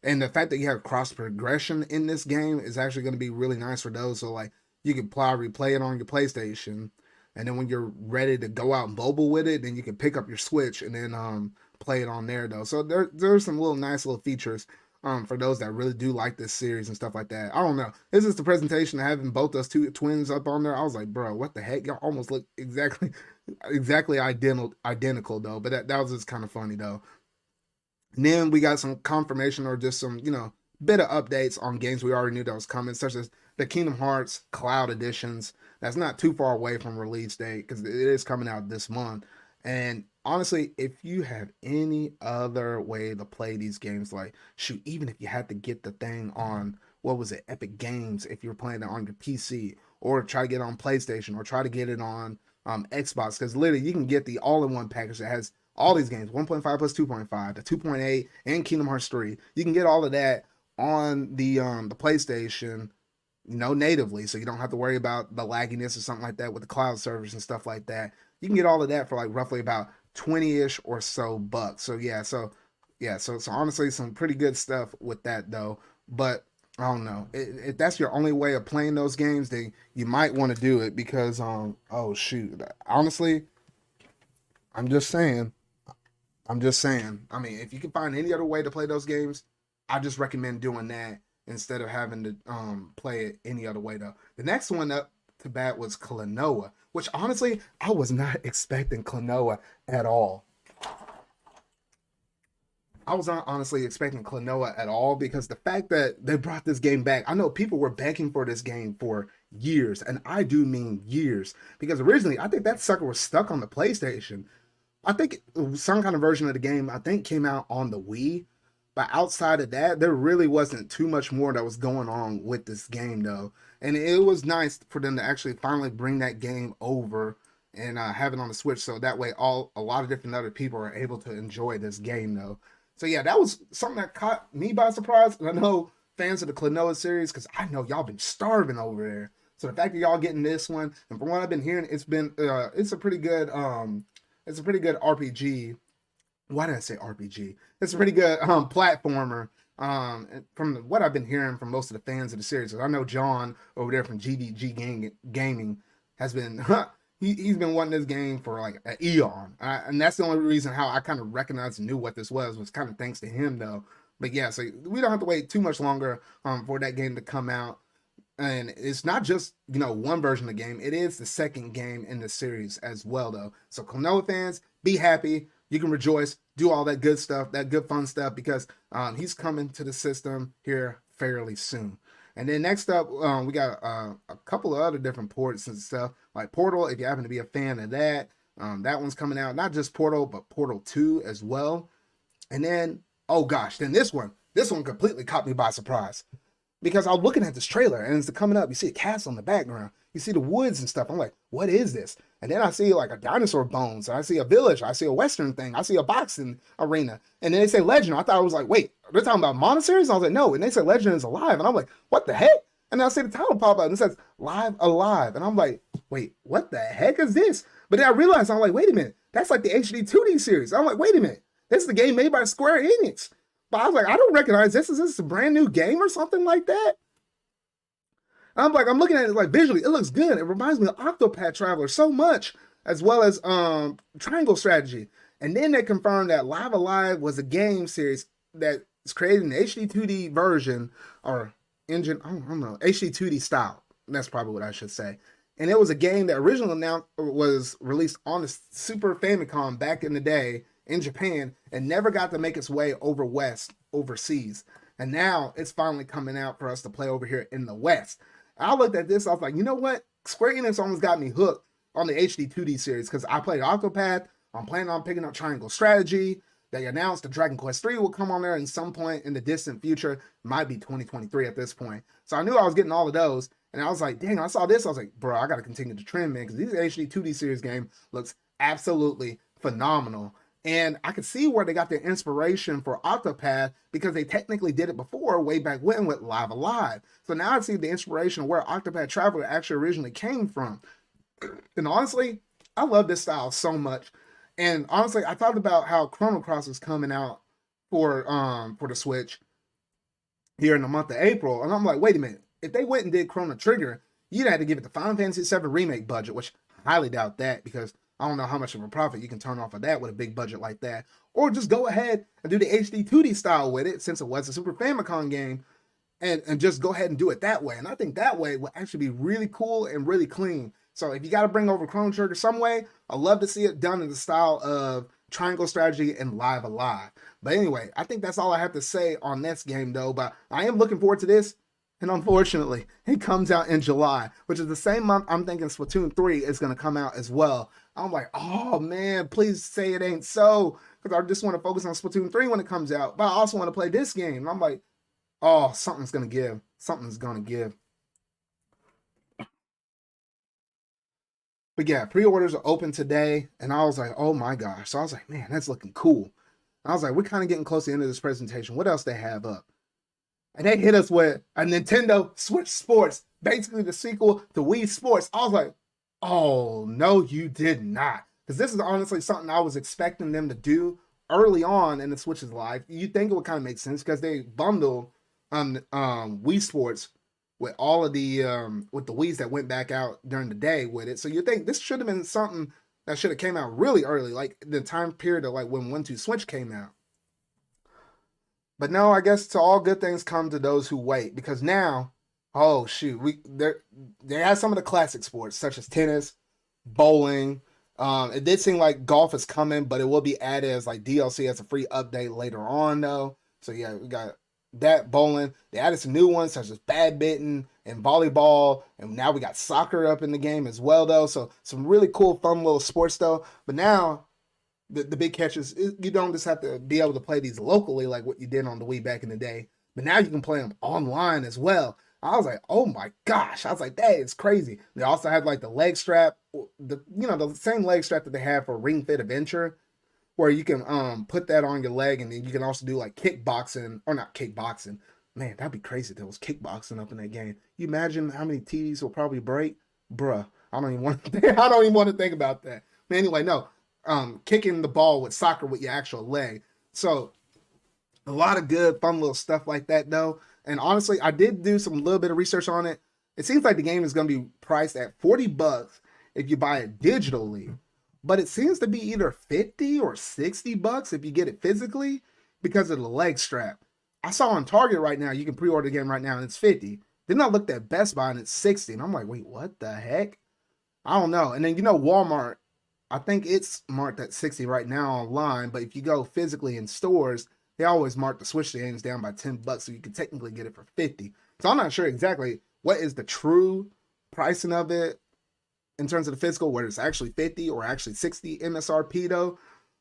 And the fact that you have cross progression in this game is actually going to be really nice for those. So like you can replay it on your PlayStation, and then when you're ready to go out mobile with it, then you can pick up your Switch and then play it on there though. So there's some nice little features for those that really do like this series and stuff like that. I don't know. This is the presentation of having both those two twins up on there. I was like, bro, what the heck? Y'all almost look exactly identical though. But that was just kind of funny though. And then we got some confirmation or just some, bit of updates on games we already knew that was coming, such as the Kingdom Hearts Cloud Editions. That's not too far away from release date because it is coming out this month. And honestly, if you have any other way to play these games, like, shoot, even if you had to get the thing on, what was it, Epic Games, if you're playing it on your PC, or try to get it on PlayStation, or try to get it on Xbox, because literally you can get the all-in-one package that has all these games, 1.5 plus 2.5, the 2.8, and Kingdom Hearts 3. You can get all of that on the PlayStation, natively, so you don't have to worry about the lagginess or something like that with the cloud servers and stuff like that. You can get all of that for like roughly about 20-ish or so bucks. So honestly, some pretty good stuff with that though. But I don't know, if that's your only way of playing those games, then you might want to do it because oh shoot, honestly, I'm just saying. I mean, if you can find any other way to play those games, I just recommend doing that instead of having to play it any other way though. The next one up to bat was Klonoa, which honestly, I was not expecting Klonoa at all. I was not honestly expecting Klonoa at all because the fact that they brought this game back, I know people were begging for this game for years, and I do mean years, because originally I think that sucker was stuck on the PlayStation. I think some kind of version of the game, I think, came out on the Wii, but outside of that, there really wasn't too much more that was going on with this game though. And it was nice for them to actually finally bring that game over and have it on the Switch, so that way a lot of different other people are able to enjoy this game though. So yeah, that was something that caught me by surprise. And I know fans of the Klonoa series, because I know y'all been starving over there. So the fact that y'all getting this one, and from what I've been hearing, it's a pretty good RPG. Why did I say RPG? It's a pretty good platformer. From what I've been hearing from most of the fans of the series, I know John over there from GDG Gaming has been he's been wanting this game for like an eon, and that's the only reason how I kind of recognized and knew what this was kind of thanks to him though. But yeah, so we don't have to wait too much longer for that game to come out. And it's not just, one version of the game. It is the second game in the series as well, though. So Klonoa fans, be happy. You can rejoice. Do all that good stuff, that good fun stuff, because he's coming to the system here fairly soon. And then next up, we got a couple of other different ports and stuff, like Portal, if you happen to be a fan of that. That one's coming out. Not just Portal, but Portal 2 as well. And then, oh gosh, then this one completely caught me by surprise. Because I was looking at this trailer and it's coming up. You see a castle in the background. You see the woods and stuff. I'm like, what is this? And then I see like a dinosaur bones. I see a village. I see a Western thing. I see a boxing arena. And then they say Legend. I thought I was like, wait, they're talking about monasteries? I was like, no. And they say Legend is alive. And I'm like, what the heck? And then I see the title pop up and it says Live Alive. And I'm like, wait, what the heck is this? But then I realized, I'm like, wait a minute. That's like the HD 2D series. I'm like, wait a minute. This is the game made by Square Enix. But I was like, I don't recognize this. Is this a brand new game or something like that? I'm looking at it like visually, it looks good. It reminds me of Octopath Traveler so much, as well as Triangle Strategy. And then they confirmed that Live Alive was a game series that is created in the HD 2D version or engine, I don't know, HD 2D style. That's probably what I should say. And it was a game that originally was released on the Super Famicom back in the day in Japan and never got to make its way overseas. And now it's finally coming out for us to play over here in the West. I looked at this, I was like, you know what? Square Enix almost got me hooked on the HD 2D series because I played Octopath. I'm planning on picking up Triangle Strategy. They announced that Dragon Quest 3 will come on there in some point in the distant future. Might be 2023 at this point. So I knew I was getting all of those. And I was like, dang, I saw this. I was like, bro, I got to continue to trend, man, because this HD 2D series game looks absolutely phenomenal. And I could see where they got their inspiration for Octopath because they technically did it before, way back when with Live Alive. So now I see the inspiration of where Octopath Traveler actually originally came from. And honestly, I love this style so much. And honestly, I thought about how Chrono Cross is coming out for the Switch here in the month of April. And I'm like, wait a minute. If they went and did Chrono Trigger, you'd have to give it the Final Fantasy VII Remake budget, which I highly doubt that because I don't know how much of a profit you can turn off of that with a big budget like that. or just go ahead and do the HD 2D style with it, since it was a Super Famicom game, and just go ahead and do it that way. And I think that way will actually be really cool and really clean. So if you got to bring over Chrono Trigger some way, I'd love to see it done in the style of Triangle Strategy and Live Alive. But anyway, I think that's all I have to say on this game, though. But I am looking forward to this. And unfortunately, it comes out in July, which is the same month I'm thinking Splatoon 3 is going to come out as well. I'm like, oh man, please say it ain't so, because I just want to focus on Splatoon 3 when it comes out. But I also want to play this game. And I'm like, oh, something's going to give. Something's going to give. But yeah, pre-orders are open today. And I was like, oh my gosh. So I was like, man, that's looking cool. I was like, we're kind of getting close to the end of this presentation. What else they have up? And they hit us with a Nintendo Switch Sports, basically the sequel to Wii Sports. I was like, oh, no, you did not. Because this is honestly something I was expecting them to do early on in the Switch's life. You'd think it would kind of make sense because they bundle Wii Sports with all of the with the Wiis that went back out during the day with it. So you think this should have been something that should have came out really early, like the time period of like when 1-2 Switch came out. But no, I guess to all good things come to those who wait, because now, oh shoot, they have some of the classic sports such as tennis, bowling. It did seem like golf is coming, but it will be added as like DLC as a free update later on though. So yeah, we got that, bowling. They added some new ones such as badminton and volleyball, and now we got soccer up in the game as well though. So some really cool, fun little sports though. But now the big catch is you don't just have to be able to play these locally like what you did on the Wii back in the day, but now you can play them online as well. I was like, oh my gosh. I was like, that is crazy. They also have like the leg strap, the same leg strap that they have for Ring Fit Adventure, where you can put that on your leg, and then you can also do like kickboxing, or not kickboxing. Man, that'd be crazy if there was kickboxing up in that game. You imagine how many TVs will probably break? Bruh, I don't even want to think about that. But anyway, no. Kicking the ball with soccer with your actual leg. So a lot of good, fun little stuff like that though. And honestly, I did do some little bit of research on it. It seems like the game is going to be priced at $40 if you buy it digitally, but it seems to be either 50 or $60 if you get it physically because of the leg strap. I saw on Target right now, you can pre-order the game right now and it's 50. Then I looked at Best Buy and it's 60. And I'm like, wait, what the heck? I don't know. And then, Walmart, I think it's marked at 60 right now online, but if you go physically in stores, they always mark the Switch games down by $10, so you can technically get it for 50. So I'm not sure exactly what is the true pricing of it in terms of the physical, whether it's actually 50 or actually 60 MSRP though.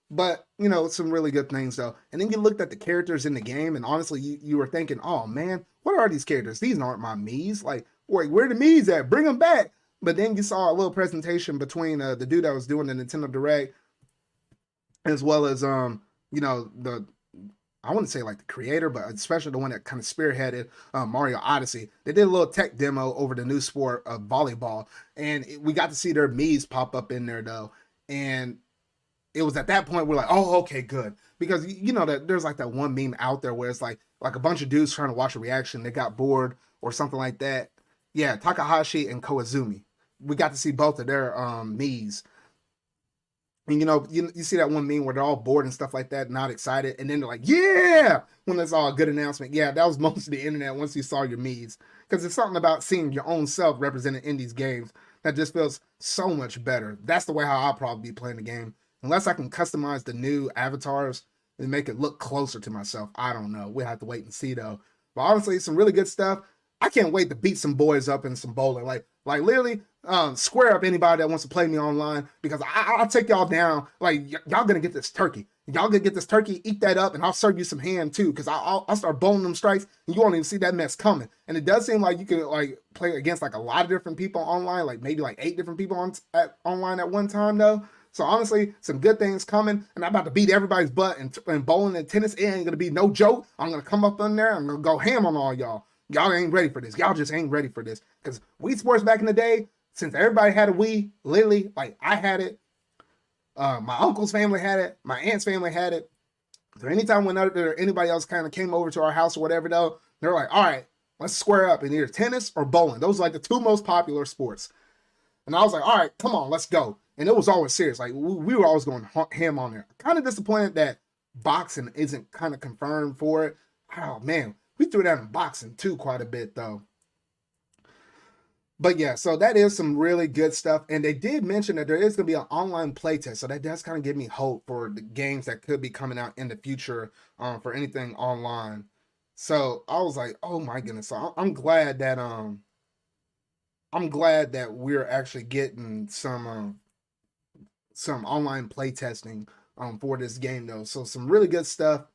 But, some really good things though. And then you looked at the characters in the game, and honestly, you were thinking, oh man, what are these characters? These aren't my Miis. Like, wait, where the Miis at? Bring them back. But then you saw a little presentation between the dude that was doing the Nintendo Direct, as well as I wouldn't say like the creator, but especially the one that kind of spearheaded Mario Odyssey. They did a little tech demo over the new sport of volleyball, and we got to see their Miis pop up in there though. And it was at that point we're like, oh, okay, good, because that there's like that one meme out there where it's like a bunch of dudes trying to watch a reaction, they got bored or something like that. Yeah, Takahashi and Koizumi. We got to see both of their Miis. And you see that one meme where they're all bored and stuff like that, not excited, and then they're like, yeah, when that's all a good announcement. Yeah, that was most of the internet once you saw your Miis. Because there's something about seeing your own self represented in these games that just feels so much better. That's the way how I'll probably be playing the game. Unless I can customize the new avatars and make it look closer to myself. I don't know. We'll have to wait and see though. But honestly, some really good stuff. I can't wait to beat some boys up in some bowling. Like literally, square up anybody that wants to play me online, because I'll take y'all down. Like, y'all gonna get this turkey. Y'all gonna get this turkey, eat that up, and I'll serve you some ham too, because I'll start bowling them strikes, and you won't even see that mess coming. And it does seem like you can like play against like a lot of different people online, like maybe like 8 different people online at one time though. So honestly, some good things coming, and I'm about to beat everybody's butt and bowling and tennis. It ain't gonna be no joke. I'm gonna come up in there. I'm gonna go ham on all y'all. Y'all ain't ready for this. Y'all just ain't ready for this. Because Wii Sports back in the day, since everybody had a Wii, literally, like I had it, my uncle's family had it, my aunt's family had it. So anytime when anybody else kind of came over to our house or whatever though, they're like, all right, let's square up in either tennis or bowling. Those are like the 2 most popular sports. And I was like, all right, come on, let's go. And it was always serious. Like we were always going ham on there. Kind of disappointed that boxing isn't kind of confirmed for it. Oh man, we threw that in boxing too quite a bit though. But yeah, so that is some really good stuff. And they did mention that there is going to be an online playtest. So that does kind of give me hope for the games that could be coming out in the future for anything online. So I was like, oh my goodness. So I'm glad that we're actually getting some online playtesting for this game though. So some really good stuff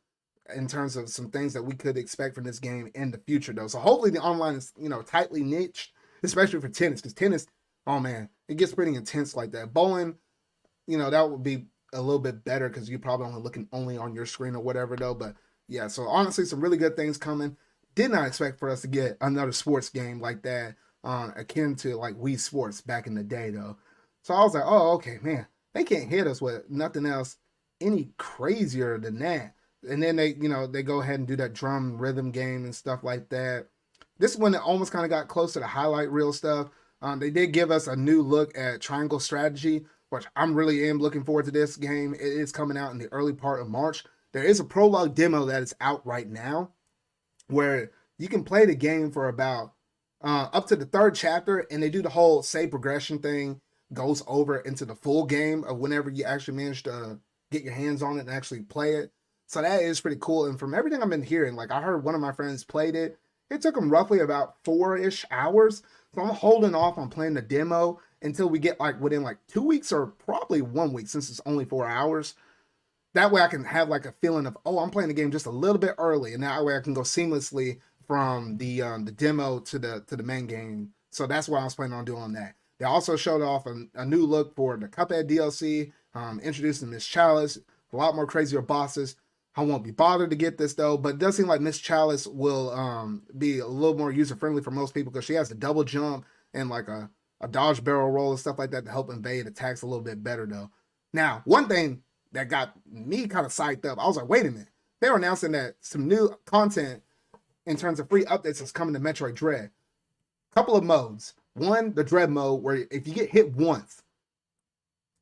in terms of some things that we could expect from this game in the future though. So hopefully the online is, tightly niched, especially for tennis, because tennis, oh man, it gets pretty intense like that. Bowling, that would be a little bit better because you're probably only looking on your screen or whatever though. But yeah, so honestly, some really good things coming. Did not expect for us to get another sports game like that, akin to like Wii Sports back in the day though. So I was like, oh, okay, man, they can't hit us with nothing else any crazier than that. And then they go ahead and do that drum rhythm game and stuff like that. This one that almost kind of got close to the highlight reel stuff. They did give us a new look at Triangle Strategy, which I'm really am looking forward to this game. It is coming out in the early part of March. There is a prologue demo that is out right now where you can play the game for about up to the 3rd chapter, and they do the whole save progression thing, goes over into the full game of whenever you actually manage to get your hands on it and actually play it. So that is pretty cool. And from everything I've been hearing, like I heard one of my friends played it. It took him roughly about 4-ish hours. So I'm holding off on playing the demo until we get like within like 2 weeks or probably 1 week, since it's only 4 hours. That way I can have like a feeling of, oh, I'm playing the game just a little bit early, and that way I can go seamlessly from the demo to the main game. So that's what I was planning on doing that. They also showed off a new look for the Cuphead DLC, introducing Miss Chalice, a lot more crazier bosses. I won't be bothered to get this though, but it does seem like Miss Chalice will be a little more user friendly for most people because she has the double jump and like a dodge barrel roll and stuff like that to help invade attacks a little bit better though. Now, one thing that got me kind of psyched up, I was like, wait a minute. They were announcing that some new content in terms of free updates is coming to Metroid Dread. Couple of modes. One, the Dread mode, where if you get hit once,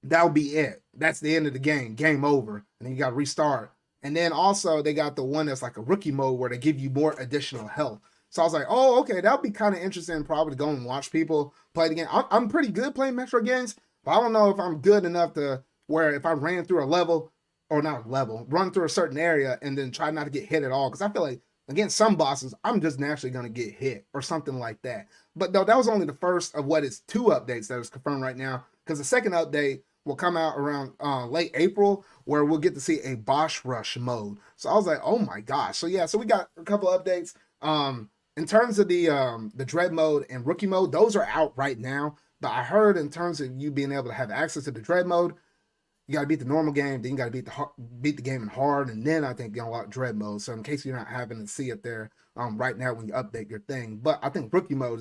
that'll be it. That's the end of the game. Game over. And then you got to restart. And then also they got the one that's like a rookie mode where they give you more additional health. So I was like, oh, okay, that'll be kind of interesting probably to go and watch people play the game. I'm pretty good playing Metroid games, but I don't know if I'm good enough to where if I ran through a level, or not a level, run through a certain area and then try not to get hit at all. Because I feel like, against some bosses, I'm just naturally going to get hit or something like that. But no, that was only the first of what is 2 updates that is confirmed right now. Because the second update will come out around late April, where we'll get to see a boss rush mode. So I was like, oh my gosh. So yeah, so we got a couple updates. In terms of the Dread mode and rookie mode, those are out right now. But I heard in terms of you being able to have access to the Dread mode, you got to beat the normal game, then you got to beat the game in hard, and then I think you unlock Dread mode. So in case you're not having to see it there right now when you update your thing. But I think rookie mode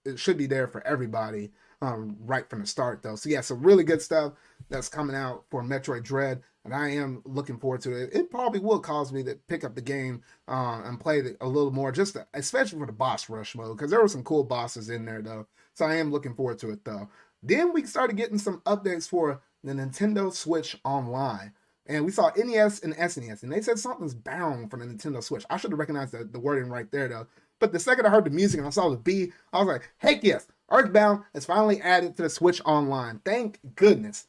it should be there for everybody right from the start though. So yeah, some really good stuff that's coming out for Metroid Dread, and I am looking forward to it. It probably will cause me to pick up the game and play it a little more, especially for the boss rush mode, because there were some cool bosses in there though. So I am looking forward to it though. Then we started getting some updates for the Nintendo Switch Online. And we saw NES and SNES, and they said something's bound for the Nintendo Switch. I should have recognized the wording right there, though. But the second I heard the music and I saw the B, I was like, heck yes, Earthbound is finally added to the Switch Online. Thank goodness.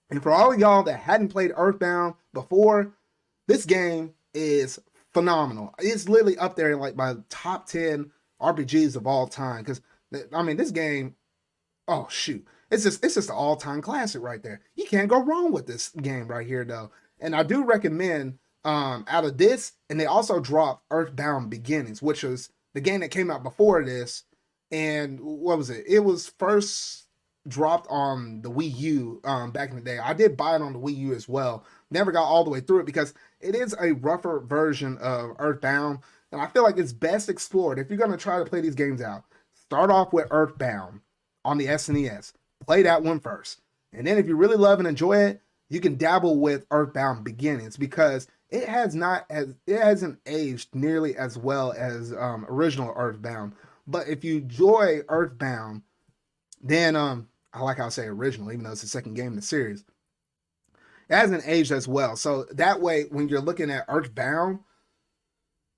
And for all of y'all that hadn't played Earthbound before, this game is phenomenal. It's literally up there in like my top 10 RPGs of all time. Because, I mean, this game, oh, shoot. It's just an all-time classic right there. You can't go wrong with this game right here, though. And I do recommend out of this, and they also dropped Earthbound Beginnings, which was the game that came out before this. And what was it? It was first dropped on the Wii U back in the day. I did buy it on the Wii U as well. Never got all the way through it because it is a rougher version of Earthbound. And I feel like it's best explored. If you're going to try to play these games out, start off with Earthbound on the SNES. Play that one first. And then if you really love and enjoy it, you can dabble with Earthbound Beginnings because it hasn't aged nearly as well as original Earthbound. But if you enjoy Earthbound, then I like how I say original, even though it's the second game in the series. It hasn't aged as well. So that way, when you're looking at Earthbound,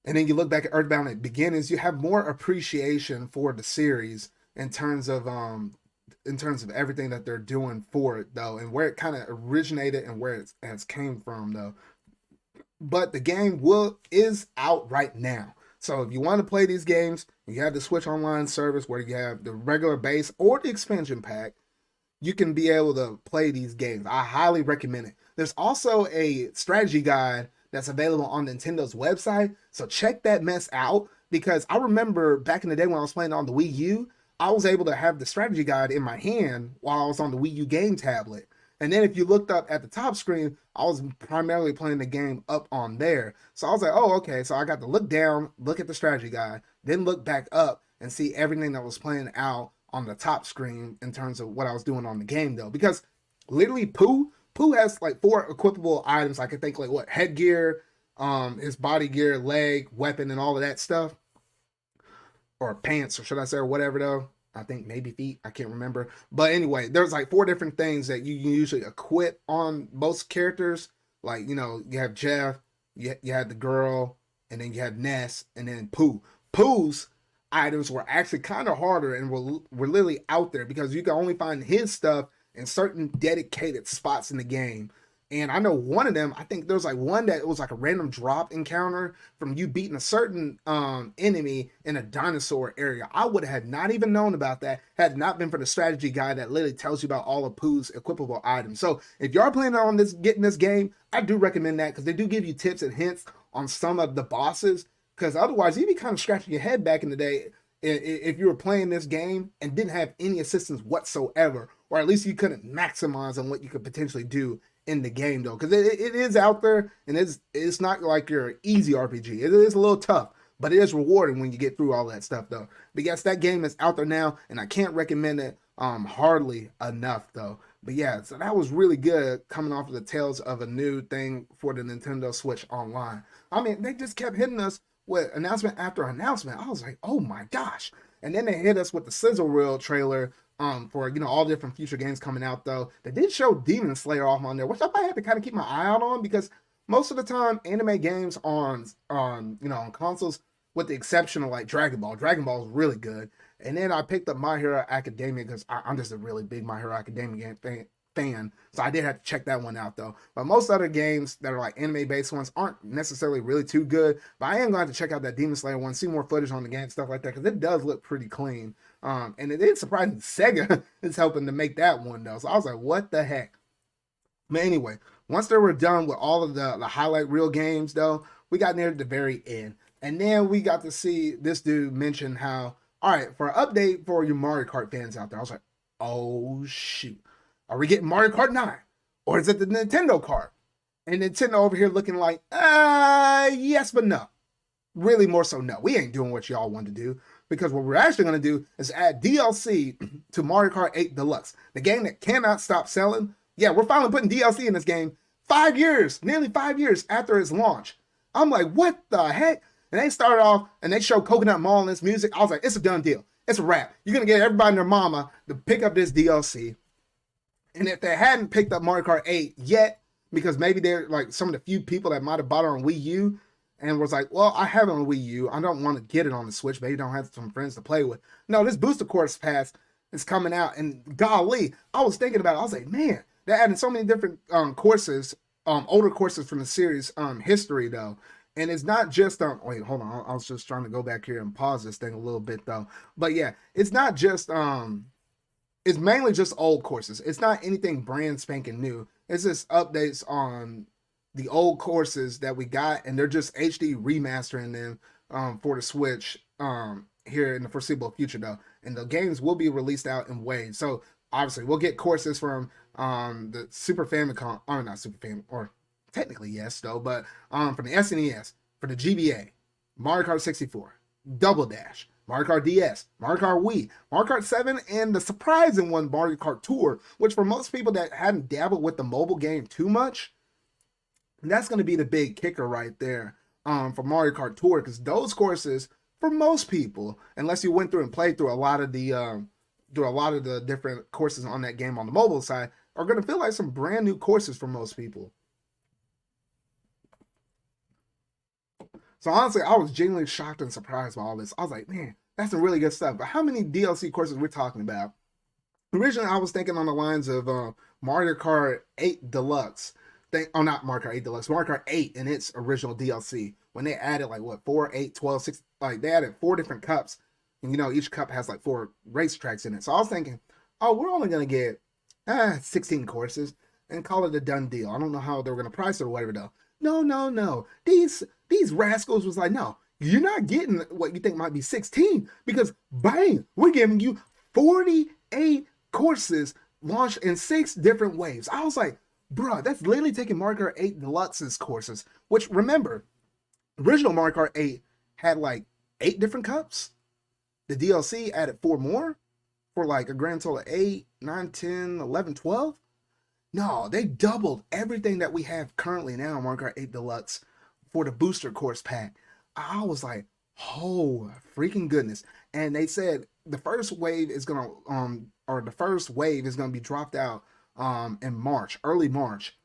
and then you look back at Earthbound Beginnings, you have more appreciation for the series in terms of everything that they're doing for it though, and where it kind of originated and where it has came from though. But the game is out right now. So if you want to play these games, you have the Switch Online service where you have the regular base or the expansion pack. You can be able to play these games. I highly recommend it. There's also a strategy guide that's available on Nintendo's website. So check that mess out, because I remember back in the day when I was playing on the Wii U, I was able to have the strategy guide in my hand while I was on the Wii U game tablet. And then if you looked up at the top screen, I was primarily playing the game up on there. So I was like, oh, okay. So I got to look down, look at the strategy guide, then look back up and see everything that was playing out on the top screen in terms of what I was doing on the game though. Because literally Pooh has like 4 equipable items. I can think like what, headgear, his body gear, leg, weapon, and all of that stuff. Or pants, or should I say, or whatever though. I think maybe feet, I can't remember. But anyway, there's like 4 different things that you usually equip on most characters. Like, you know, you have Jeff, you have the girl, and then you have Ness, and then Pooh. Pooh's items were actually kind of harder and were literally out there, because you can only find his stuff in certain dedicated spots in the game. And I know one of them, I think there was like one that was like a random drop encounter from you beating a certain enemy in a dinosaur area. I would have not even known about that had it not been for the strategy guide that literally tells you about all of Pooh's equipable items. So if you are planning on getting this game, I do recommend that, because they do give you tips and hints on some of the bosses. Because otherwise, you'd be kind of scratching your head back in the day if you were playing this game and didn't have any assistance whatsoever, or at least you couldn't maximize on what you could potentially do in the game though, because it is out there, and it's not like your easy RPG. It is a little tough, but it is rewarding when you get through all that stuff though. But yes, that game is out there now, and I can't recommend it hardly enough though. But yeah, so that was really good, coming off of the tails of a new thing for the Nintendo Switch Online. I mean, they just kept hitting us with announcement after announcement. I was like, oh my gosh. And then they hit us with the sizzle reel trailer for, you know, all different future games coming out though. They did show Demon Slayer off on there, which I might have to kind of keep my eye out on, because most of the time anime games on you know, on consoles, with the exception of like Dragon Ball is really good. And then I picked up My Hero Academia, because I'm just a really big My Hero Academia fan, so I did have to check that one out though. But most other games that are like anime based ones aren't necessarily really too good, but I am going to check out that Demon Slayer one, see more footage on the game, stuff like that, because it does look pretty clean. And it is surprising Sega is helping to make that one though, so I was like, what the heck. But anyway, once they were done with all of the highlight reel games though, we got near the very end, and then we got to see this dude mention how, all right, for an update for your Mario Kart fans out there, I was like, oh shoot, are we getting Mario Kart 9? Or is it the Nintendo kart? And Nintendo over here looking like, yes, but no. Really more so no. We ain't doing what y'all want to do. Because what we're actually going to do is add DLC to Mario Kart 8 Deluxe. The game that cannot stop selling. Yeah, we're finally putting DLC in this game 5 years, nearly 5 years after its launch. I'm like, what the heck? And they started off and they showed Coconut Mall and this music. I was like, it's a done deal. It's a wrap. You're going to get everybody and their mama to pick up this DLC. And if they hadn't picked up Mario Kart 8 yet, because maybe they're like some of the few people that might have bought it on Wii U and was like, well, I have it on Wii U, I don't want to get it on the Switch, maybe don't have some friends to play with. No, this Booster Course Pass is coming out, and golly, I was thinking about it. I was like, man, they're adding so many different courses, older courses from the series history though. And it's not just wait, hold on, I was just trying to go back here and pause this thing a little bit though. But yeah, it's not just it's mainly just old courses. It's not anything brand spanking new. It's just updates on the old courses that we got, and they're just HD remastering them for the Switch here in the foreseeable future though. And the games will be released out in waves. So obviously we'll get courses from the Super Famicom, or not Super Famicom, or technically yes though, but from the SNES, for the GBA, Mario Kart 64, Double Dash, Mario Kart DS, Mario Kart Wii, Mario Kart 7, and the surprising one, Mario Kart Tour, which for most people that hadn't dabbled with the mobile game too much, that's going to be the big kicker right there for Mario Kart Tour, because those courses, for most people, unless you went through and played through a lot of the different courses on that game on the mobile side, are going to feel like some brand new courses for most people. So honestly, I was genuinely shocked and surprised by all this. I was like, man, that's some really good stuff. But how many DLC courses we're talking about? Originally, I was thinking on the lines of Mario Kart 8 Deluxe. Not Mario Kart 8 Deluxe, Mario Kart 8 in its original DLC. When they added like what, 4, 8, 12, 6, like they added 4 different cups. And each cup has like 4 racetracks in it. So I was thinking, oh, we're only going to get 16 courses and call it a done deal. I don't know how they were going to price it or whatever though. No. These rascals was like, no, you're not getting what you think might be 16 because bang, we're giving you 48 courses launched in 6 different waves. I was like, bruh, that's literally taking Mario Kart 8 Deluxe's courses, which remember, original Mario Kart 8 had like 8 different cups. The DLC added 4 more for like a grand total of 8, 9, 10, 11, 12. No, they doubled everything that we have currently now in Mario Kart 8 Deluxe for the booster course pack. I was like, oh, freaking goodness. And they said the first wave is going to be dropped out in March, early March.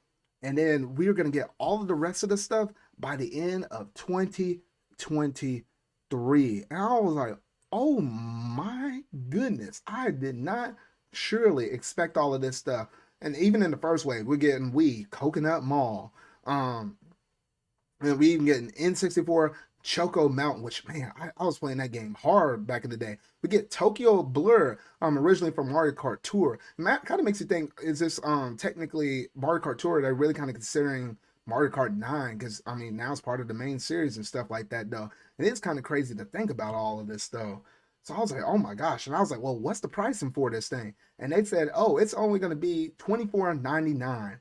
And then we're going to get all of the rest of the stuff by the end of 2023. And I was like, oh my goodness. I did not surely expect all of this stuff. And even in the first wave, we're getting Coconut Mall. And we even getting N64 Choco Mountain, which, man, I was playing that game hard back in the day. We get Tokyo Blur, originally from Mario Kart Tour. And that kind of makes you think, is this technically Mario Kart Tour? They're really kind of considering Mario Kart 9, because, I mean, now it's part of the main series and stuff like that, though. And it's kind of crazy to think about all of this, though. So I was like, oh my gosh. And I was like, well, what's the pricing for this thing? And they said, oh, it's only going to be $24.99.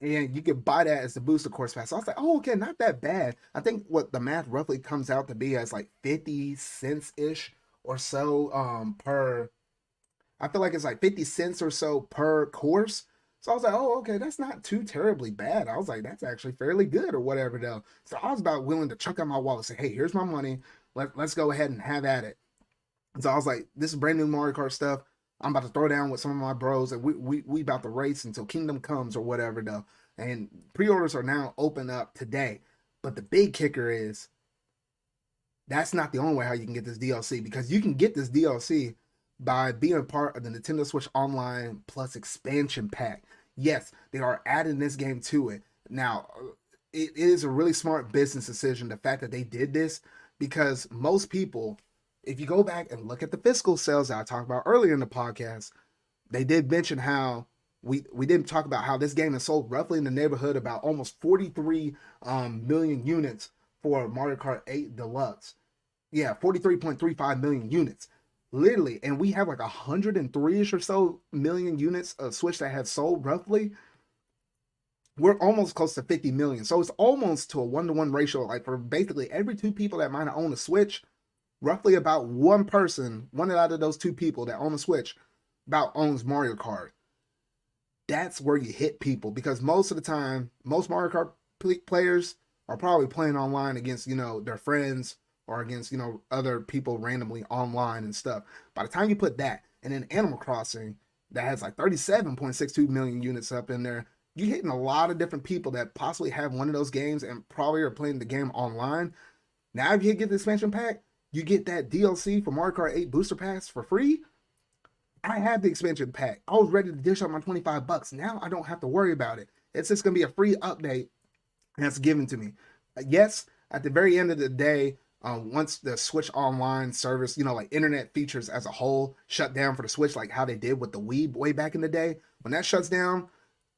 And you could buy that as the booster course pass. So I was like, oh, okay, not that bad. I think what the math roughly comes out to be as like 50 cents-ish or so per, I feel like it's like 50 cents or so per course. So I was like, oh, okay, that's not too terribly bad. I was like, that's actually fairly good or whatever though. So I was about willing to chuck out my wallet and say, hey, here's my money. Let's go ahead and have at it. So I was like, this is brand new Mario Kart stuff. I'm about to throw down with some of my bros, and we about to race until Kingdom Comes or whatever though. And pre-orders are now open up today. But the big kicker is that's not the only way how you can get this DLC, because you can get this DLC by being a part of the Nintendo Switch Online Plus expansion pack. Yes, they are adding this game to it. Now, it is a really smart business decision, the fact that they did this, because most people, if you go back and look at the Fiscal sales that I talked about earlier in the podcast, they did mention how we didn't talk about how this game has sold roughly in the neighborhood about almost 43 million units for Mario Kart 8 Deluxe. Yeah, 43.35 million units. Literally, and we have like 103-ish or so million units of Switch that have sold roughly. We're almost close to 50 million. So it's almost to a 1-to-1 ratio. Like for basically every 2 people that might own a Switch, roughly about one out of those 2 people that own a Switch about owns Mario Kart. That's where you hit people, because most of the time, most Mario Kart players are probably playing online against, their friends or against, other people randomly online and stuff. By the time you put that, and then Animal Crossing that has like 37.62 million units up in there, you're hitting a lot of different people that possibly have one of those games and probably are playing the game online. Now, if you get the expansion pack, you get that DLC for Mario Kart 8 Booster Pass for free. I have the expansion pack. I was ready to dish out my $25. Now I don't have to worry about it. It's just going to be a free update that's given to me. Yes, at the very end of the day, once the Switch Online service, like internet features as a whole, shut down for the Switch, like how they did with the Wii way back in the day, when that shuts down,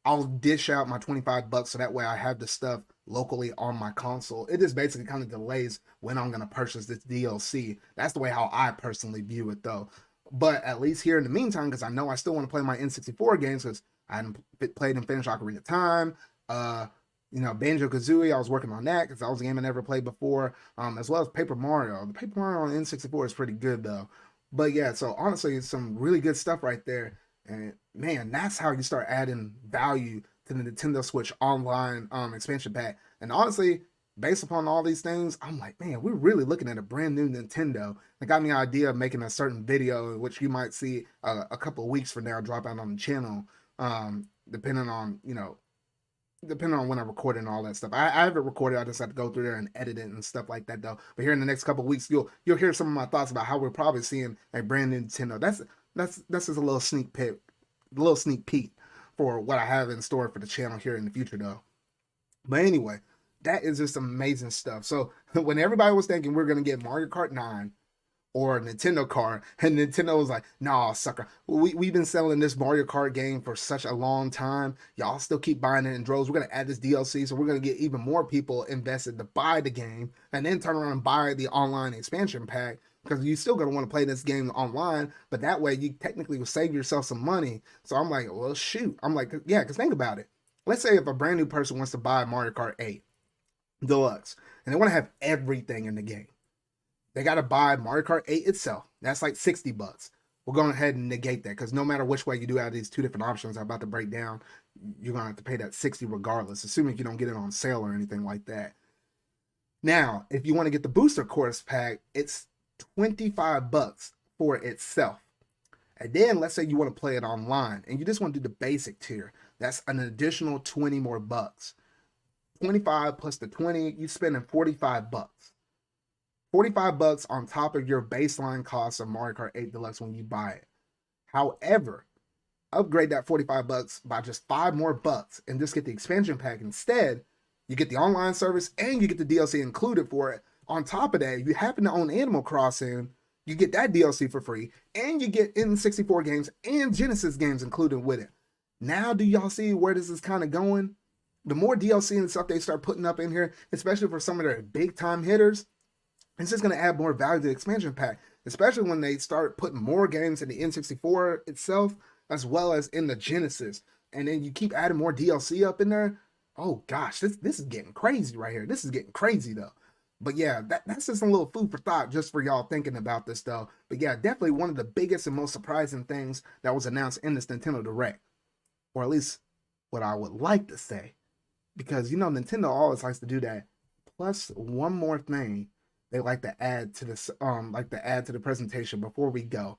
I'll dish out my $25 so that way I have the stuff locally on my console. It just basically kind of delays when I'm going to purchase this DLC. That's the way how I personally view it though. But at least here in the meantime, because I know I still want to play my N64 games, because I hadn't played and finished Ocarina of Time, Banjo-Kazooie, I was working on that because that was a game I never played before, as well as Paper Mario. The Paper Mario on N64 is pretty good though. But yeah, so honestly, it's some really good stuff right there. And man, that's how you start adding value to the Nintendo Switch Online expansion pack. And honestly, based upon all these things, I'm like, man, we're really looking at a brand new Nintendo. It got me an idea of making a certain video, which you might see a couple of weeks from now drop out on the channel, depending on, depending on when I record and all that stuff. I haven't recorded. I just have to go through there and edit it and stuff like that though. But here in the next couple of weeks, you'll hear some of my thoughts about how we're probably seeing a brand new Nintendo. That's just a little sneak peek for what I have in store for the channel here in the future though. But anyway, that is just amazing stuff. So when everybody was thinking we're gonna get Mario Kart 9 or a Nintendo card, and Nintendo was like, nah, sucker, we've been selling this Mario Kart game for such a long time. Y'all still keep buying it in droves. We're going to add this DLC, so we're going to get even more people invested to buy the game, and then turn around and buy the online expansion pack, because you're still going to want to play this game online, but that way you technically will save yourself some money. So I'm like, well, shoot. I'm like, yeah, because think about it. Let's say if a brand new person wants to buy Mario Kart 8 Deluxe, and they want to have everything in the game, they got to buy Mario Kart 8 itself. That's like $60. We're going ahead and negate that, because no matter which way you do out of these two different options I'm about to break down, you're going to have to pay that $60 regardless, assuming you don't get it on sale or anything like that. Now, if you want to get the booster course pack, it's $25 for itself. And then let's say you want to play it online and you just want to do the basic tier. That's an additional 20 more bucks. 25 plus the 20, you're spending $45. $45 on top of your baseline cost of Mario Kart 8 Deluxe when you buy it. However, upgrade that $45 by just $5 more and just get the expansion pack instead. You get the online service and you get the DLC included for it. On top of that, if you happen to own Animal Crossing, you get that DLC for free, and you get N64 games and Genesis games included with it. Now, do y'all see where this is kind of going? The more DLC and stuff they start putting up in here, especially for some of their big time hitters, it's just going to add more value to the expansion pack, especially when they start putting more games in the N64 itself, as well as in the Genesis. And then you keep adding more DLC up in there. Oh gosh, this is getting crazy right here. This is getting crazy though. But yeah, that's just a little food for thought just for y'all thinking about this though. But yeah, definitely one of the biggest and most surprising things that was announced in this Nintendo Direct. Or at least what I would like to say. Because Nintendo always likes to do that. Plus one more thing they like to add to this, the presentation before we go.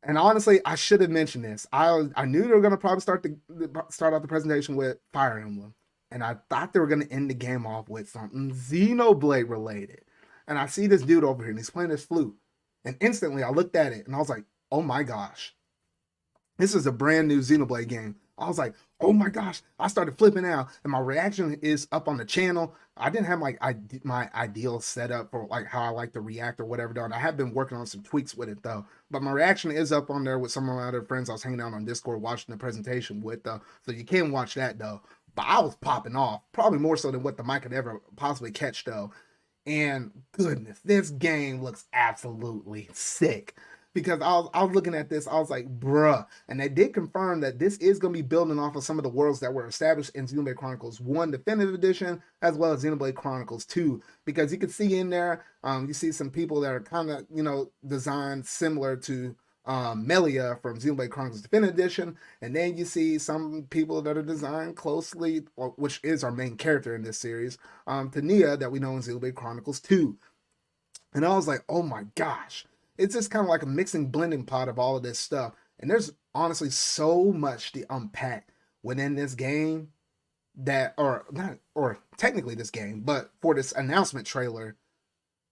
And honestly, I should have mentioned this. I knew they were gonna probably start off the presentation with Fire Emblem, and I thought they were gonna end the game off with something Xenoblade related. And I see this dude over here, and he's playing this flute, and instantly I looked at it, and I was like, "Oh my gosh, this is a brand new Xenoblade game." I was like, oh my gosh, I started flipping out, and my reaction is up on the channel. I didn't have my ideal setup for like how I like to react or whatever done. I have been working on some tweaks with it though, but my reaction is up on there with some of my other friends I was hanging out on Discord watching the presentation with though, so you can watch that though. But I was popping off, probably more so than what the mic could ever possibly catch though. And goodness, this game looks absolutely sick. Because I was looking at this, I was like, bruh. And they did confirm that this is going to be building off of some of the worlds that were established in Xenoblade Chronicles 1 Definitive Edition, as well as Xenoblade Chronicles 2. Because you can see in there, you see some people that are kind of, designed similar to Melia from Xenoblade Chronicles Definitive Edition. And then you see some people that are designed closely, which is our main character in this series, to Nia that we know in Xenoblade Chronicles 2. And I was like, oh my gosh. It's just kind of like a mixing, blending pot of all of this stuff. And there's honestly so much to unpack within this game or technically this game, but for this announcement trailer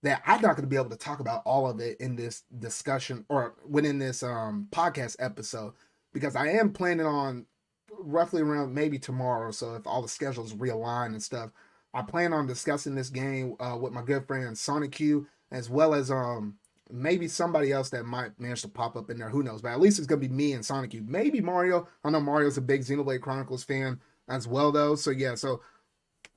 that I'm not going to be able to talk about all of it in this discussion or within this podcast episode, because I am planning on roughly around maybe tomorrow. So if all the schedules realign and stuff, I plan on discussing this game with my good friend Sony Q, as well as maybe somebody else that might manage to pop up in there. Who knows? But at least it's going to be me and Sonic Youth. Maybe Mario. I know Mario's a big Xenoblade Chronicles fan as well, though. So, yeah. So,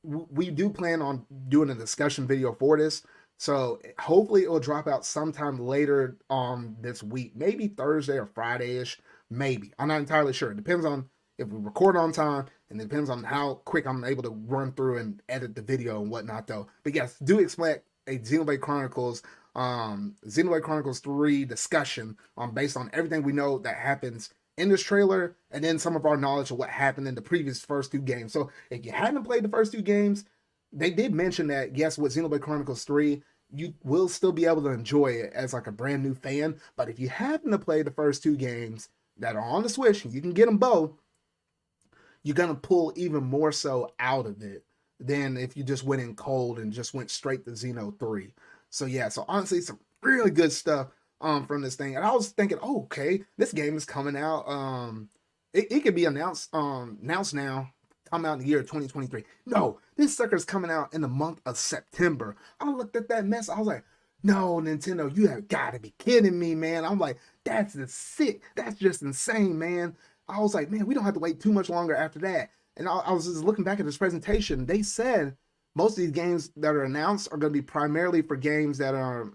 we do plan on doing a discussion video for this. So, hopefully it will drop out sometime later on this week. Maybe Thursday or Friday-ish. Maybe. I'm not entirely sure. It depends on if we record on time. And it depends on how quick I'm able to run through and edit the video and whatnot, though. But, yes, do expect a Xenoblade Chronicles 3 discussion based on everything we know that happens in this trailer, and then some of our knowledge of what happened in the previous first two games. So if you haven't played the first two games, they did mention that, yes, with Xenoblade Chronicles 3, you will still be able to enjoy it as like a brand new fan. But if you happen to play the first two games that are on the Switch, you can get them both, you're gonna pull even more so out of it than if you just went in cold and just went straight to Xeno 3. So yeah, so honestly, some really good stuff from this thing. And I was thinking, oh, okay, this game is coming out. It could be announced now, come out in the year 2023. No, this sucker's coming out in the month of September. I looked at that mess, I was like, no, Nintendo, you have got to be kidding me, man. I'm like, that's sick. That's just insane, man. I was like, man, we don't have to wait too much longer after that. And I was just looking back at this presentation. They said most of these games that are announced are going to be primarily for games that are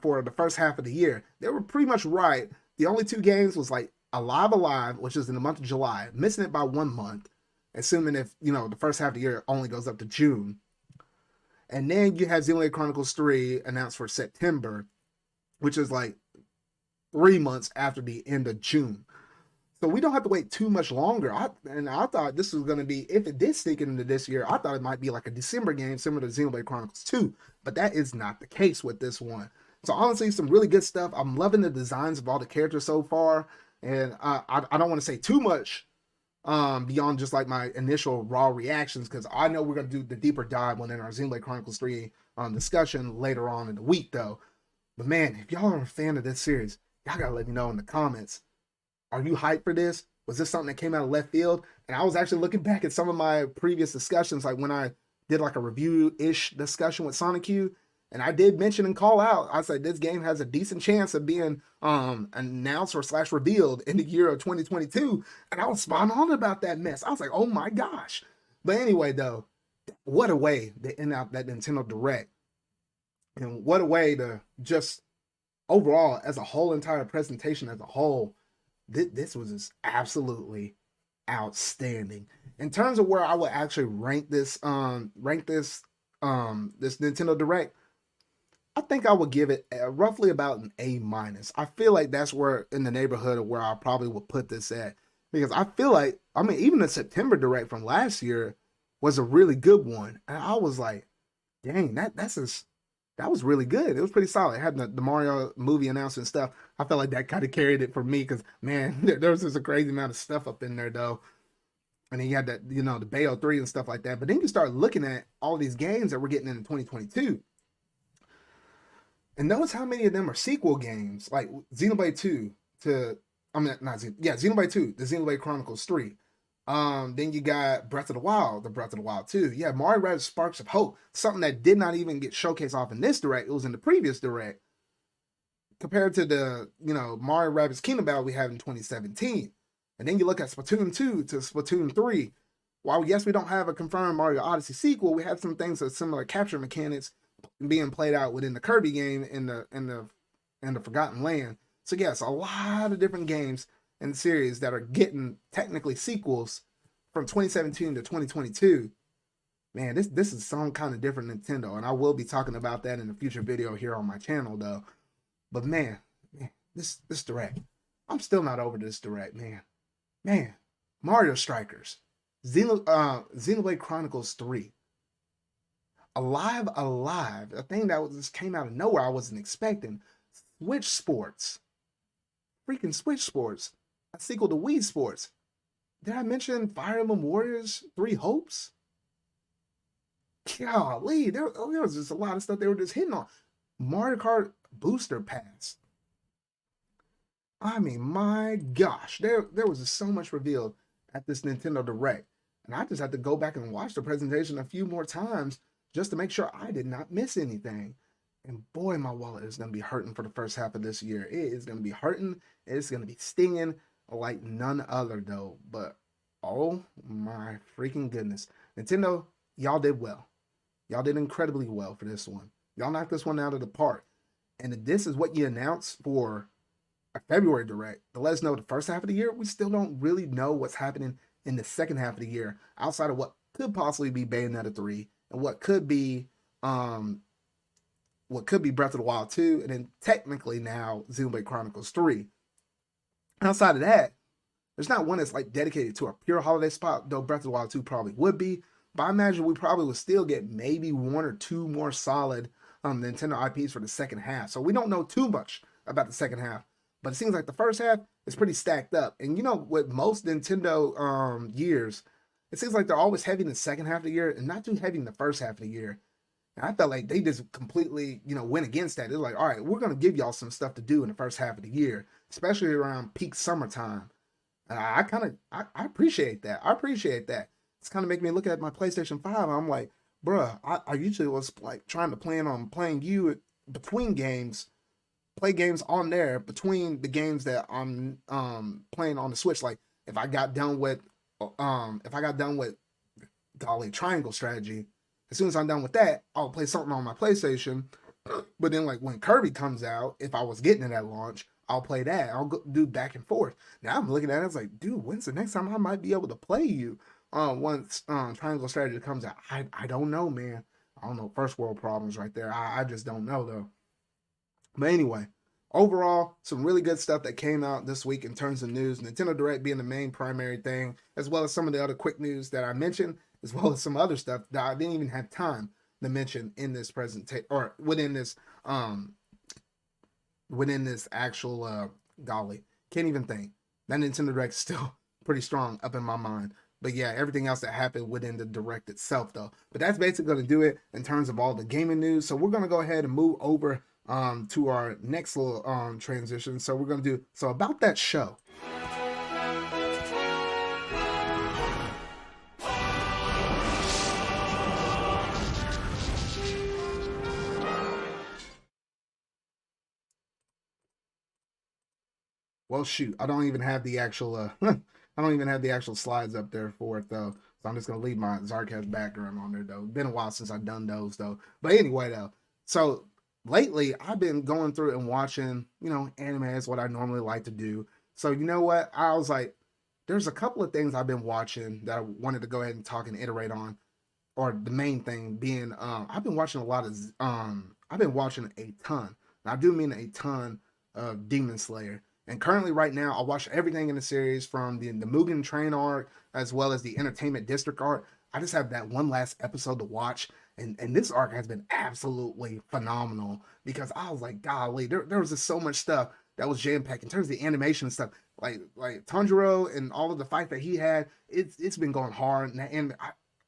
for the first half of the year. They were pretty much right. The only two games was like Alive, which is in the month of July, missing it by 1 month, assuming if, the first half of the year only goes up to June. And then you have Xenoblade Chronicles 3 announced for September, which is like 3 months after the end of June. So we don't have to wait too much longer. I thought this was going to be, if it did sneak into this year, I thought it might be like a December game similar to Xenoblade Chronicles 2. But that is not the case with this one. So honestly, some really good stuff. I'm loving the designs of all the characters so far. And I don't want to say too much beyond just like my initial raw reactions, because I know we're going to do the deeper dive within our Xenoblade Chronicles 3 discussion later on in the week, though. But man, if y'all are a fan of this series, y'all got to let me know in the comments. Are you hyped for this? Was this something that came out of left field? And I was actually looking back at some of my previous discussions, like when I did like a review-ish discussion with Sonic Q, and I did mention and call out, I said this game has a decent chance of being announced or / revealed in the year of 2022. And I was spot on about that mess. I was like, oh my gosh. But anyway, though, what a way to end out that Nintendo Direct. And what a way to just overall, as a whole entire presentation as a whole, this was just absolutely outstanding. In terms of where I would actually rank this this Nintendo Direct, I think I would give it roughly about an A-. I feel like that's where, in the neighborhood of where I probably would put this at, because I feel like, even the September Direct from last year was a really good one, and I was like, dang, that was really good. It was pretty solid. It had the Mario movie announcement stuff. I felt like that kind of carried it for me, because man, there was just a crazy amount of stuff up in there though. And then you had that, the Bayo 3 and stuff like that. But then you start looking at all these games that we're getting in 2022. And notice how many of them are sequel games, like Xenoblade 2 to, Xenoblade 2, the Xenoblade Chronicles 3. Then you got Breath of the Wild 2. Yeah, Mario Rabbids Sparks of Hope, something that did not even get showcased off in this Direct. It was in the previous Direct. Compared to the, Mario Rabbids Kingdom Battle we had in 2017. And then you look at Splatoon 2 to Splatoon 3. While yes, we don't have a confirmed Mario Odyssey sequel, we had some things that similar capture mechanics being played out within the Kirby game in the Forgotten Land. So yes, a lot of different games in the series that are getting technically sequels from 2017 to 2022. Man, this is some kind of different Nintendo, and I will be talking about that in a future video here on my channel though. But man, this Direct, I'm still not over this Direct, man. Mario Strikers, Xenoblade Chronicles 3, Alive, a thing that just came out of nowhere I wasn't expecting. Switch Sports, freaking Switch Sports, a sequel to Wii Sports. Did I mention Fire Emblem Warriors 3 Hopes? Golly, there was just a lot of stuff they were just hitting on. Mario Kart Booster Pass. My gosh, there was just so much revealed at this Nintendo Direct. And I just had to go back and watch the presentation a few more times just to make sure I did not miss anything. And boy, my wallet is going to be hurting for the first half of this year. It is going to be hurting. It's going to be stinging like none other, though. But oh my freaking goodness. Nintendo, y'all did well. Y'all did incredibly well for this one. Y'all knocked this one out of the park. And if this is what you announced for a February Direct, to let us know the first half of the year, we still don't really know what's happening in the second half of the year, outside of what could possibly be Bayonetta 3 and what could be Breath of the Wild 2, and then technically now Xenoblade Chronicles 3. Outside of that, there's not one that's like dedicated to a pure holiday spot, though Breath of the Wild 2 probably would be. But I imagine we probably would still get maybe 1 or 2 more solid Nintendo IPs for the second half. So we don't know too much about the second half. But it seems like the first half is pretty stacked up. And with most Nintendo years, it seems like they're always heavy in the second half of the year and not too heavy in the first half of the year. And I felt like they just completely, went against that. They're like, all right, we're going to give y'all some stuff to do in the first half of the year, especially around peak summertime. I appreciate that. I appreciate that. It's kind of making me look at my PlayStation 5. And I'm like, bruh, I usually was like trying to plan on playing you between games, play games on there between the games that I'm playing on the Switch. Like if I got done with golly, triangle strategy, as soon as I'm done with that, I'll play something on my PlayStation. But then like when Kirby comes out, if I was getting it at launch, I'll play that. I'll do back and forth. Now I'm looking at it, it's like, dude, when's the next time I might be able to play you? Once Triangle Strategy comes out. I don't know, man. I don't know. First world problems right there. I just don't know though. But anyway, overall, some really good stuff that came out this week in terms of news. Nintendo Direct being the main primary thing, as well as some of the other quick news that I mentioned, as well as some other stuff that I didn't even have time to mention in this presentation or within this actual golly. Can't even think. That Nintendo Direct is still pretty strong up in my mind. But yeah, everything else that happened within the Direct itself, though. But that's basically going to do it in terms of all the gaming news. So we're going to go ahead and move over to our next little transition. So we're going to do, so about that show. Well, shoot, I don't even have the actual I don't even have the actual slides up there for it though. So I'm just gonna leave my ZardCast background on there though. Been a while since I've done those though. But anyway though, so lately I've been going through and watching, anime is what I normally like to do. So you know what? I was like, there's a couple of things I've been watching that I wanted to go ahead and talk and iterate on. Or the main thing being, I've been watching I've been watching a ton. And I do mean a ton of Demon Slayer. And currently, right now, I watch everything in the series from the Mugen Train arc as well as the Entertainment District arc. I just have that one last episode to watch, and this arc has been absolutely phenomenal because I was like, golly, there was just so much stuff that was jam packed in terms of the animation and stuff. Like Tanjiro and all of the fight that he had, it's been going hard, and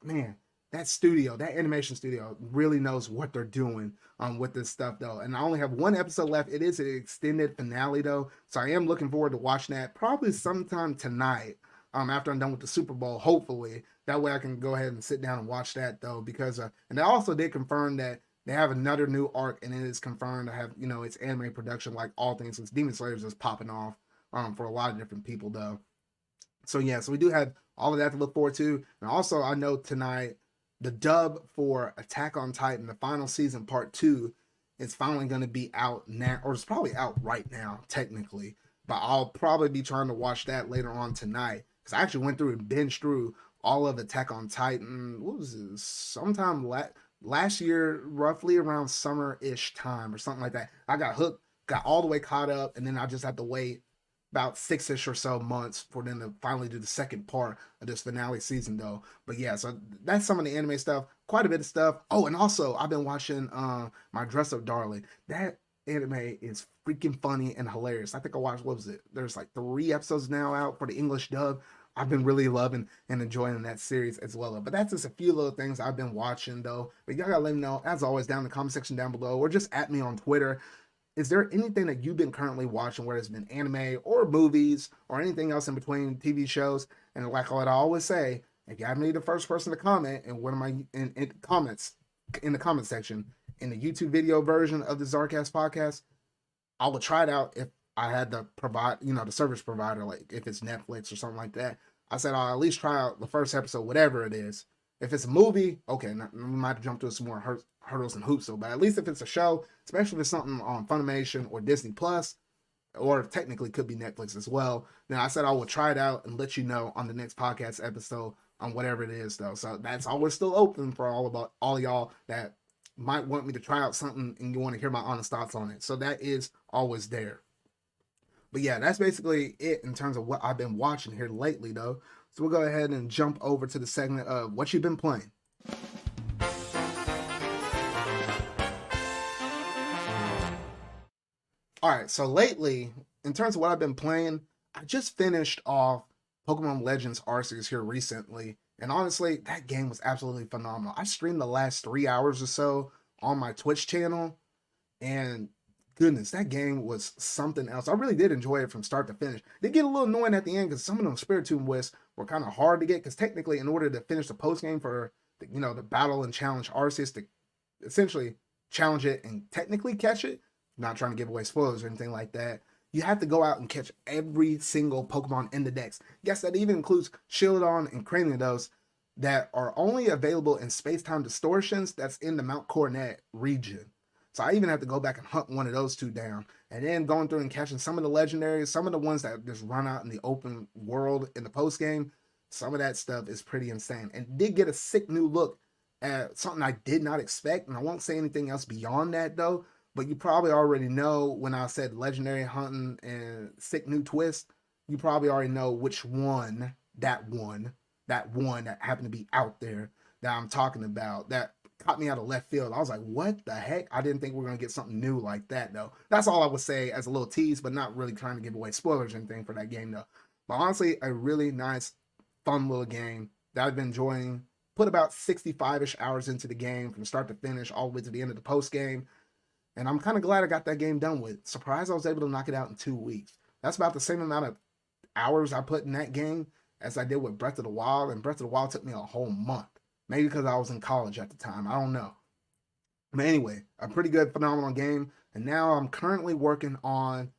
man, that animation studio really knows what they're doing with this stuff though. And I only have one episode left. It is an extended finale though, so I am looking forward to watching that probably sometime tonight after I'm done with the Super Bowl, hopefully. That way I can go ahead and sit down and watch that though, because and they also did confirm that they have another new arc, and it is confirmed to have its anime production like all things, since Demon Slayer is just popping off for a lot of different people though. So yeah, so we do have all of that to look forward to. And also I know tonight the dub for Attack on Titan, the final season part 2, is finally going to be out now, or it's probably out right now, technically. But I'll probably be trying to watch that later on tonight, because I actually went through and binged through all of Attack on Titan. What was this? Sometime last year, roughly around summer-ish time or something like that. I got hooked, got all the way caught up, and then I just had to wait about 6-ish or so months for them to finally do the second part of this finale season though. But yeah, so that's some of the anime stuff, quite a bit of stuff. Oh, and also I've been watching My Dress Up Darling. That anime is freaking funny and hilarious. I think I watched, what was it? There's like 3 episodes now out for the English dub. I've been really loving and enjoying that series as well. But that's just a few little things I've been watching though. But y'all gotta let me know, as always, down in the comment section down below, or just at me on Twitter. Is there anything that you've been currently watching, whether it's been anime or movies or anything else in between, TV shows? And like what I always say, if you haven't been the first person to comment in one of my in the comment section in the YouTube video version of the ZardCast podcast, I will try it out if I had to provide, the service provider, like if it's Netflix or something like that. I said I'll at least try out the first episode, whatever it is. If it's a movie, okay, we might jump through some more hurdles and hoops, but at least if it's a show, especially if it's something on Funimation or Disney Plus, or technically could be Netflix as well, then I said I will try it out and let you know on the next podcast episode on whatever it is, though. So that's always still open for all y'all that might want me to try out something and you want to hear my honest thoughts on it. So that is always there. But yeah, that's basically it in terms of what I've been watching here lately, though. So we'll go ahead and jump over to the segment of what you've been playing. All right, so lately, in terms of what I've been playing, I just finished off Pokemon Legends Arceus here recently, and honestly, that game was absolutely phenomenal. I streamed the last 3 hours or so on my Twitch channel, and goodness, that game was something else. I really did enjoy it from start to finish. They get a little annoying at the end because some of them Spiritomb Wisps were kind of hard to get, because technically, in order to finish the post game for the battle and challenge Arceus, to essentially challenge it and technically catch it, not trying to give away spoilers or anything like that, you have to go out and catch every single Pokemon in the Dex. Yes, that even includes Shieldon and Cranidos that are only available in space-time distortions that's in the Mount Coronet region. So I even have to go back and hunt one of those two down. And then going through and catching some of the legendaries, some of the ones that just run out in the open world in the post game. Some of that stuff is pretty insane. And did get a sick new look at something I did not expect. And I won't say anything else beyond that though. But you probably already know when I said legendary hunting and sick new twist, you probably already know which one that happened to be out there that I'm talking about. That caught me out of left field. I was like, what the heck? I didn't think we were going to get something new like that, though. That's all I would say as a little tease, but not really trying to give away spoilers or anything for that game, though. But honestly, a really nice, fun little game that I've been enjoying. Put about 65-ish hours into the game from start to finish, all the way to the end of the post game. And I'm kind of glad I got that game done with. Surprised I was able to knock it out in 2 weeks. That's about the same amount of hours I put in that game as I did with Breath of the Wild. And Breath of the Wild took me a whole month. Maybe because I was in college at the time. I don't know. But anyway, a pretty good, phenomenal game. And now I'm currently working on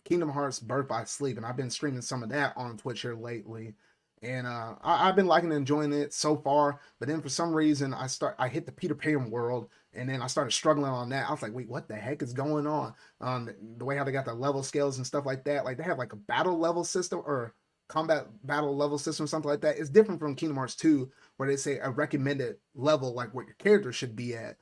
Kingdom Hearts Birth by Sleep. And I've been streaming some of that on Twitch here lately. And I've been liking and enjoying it so far. But then for some reason, I hit the Peter Pan world. And then I started struggling on that. I was like, wait, what the heck is going on? The way how they got the level scales and stuff like that. Like they have like a battle level system or combat battle level system, something like that. It's different from Kingdom Hearts 2, where they say a recommended level, like what your character should be at.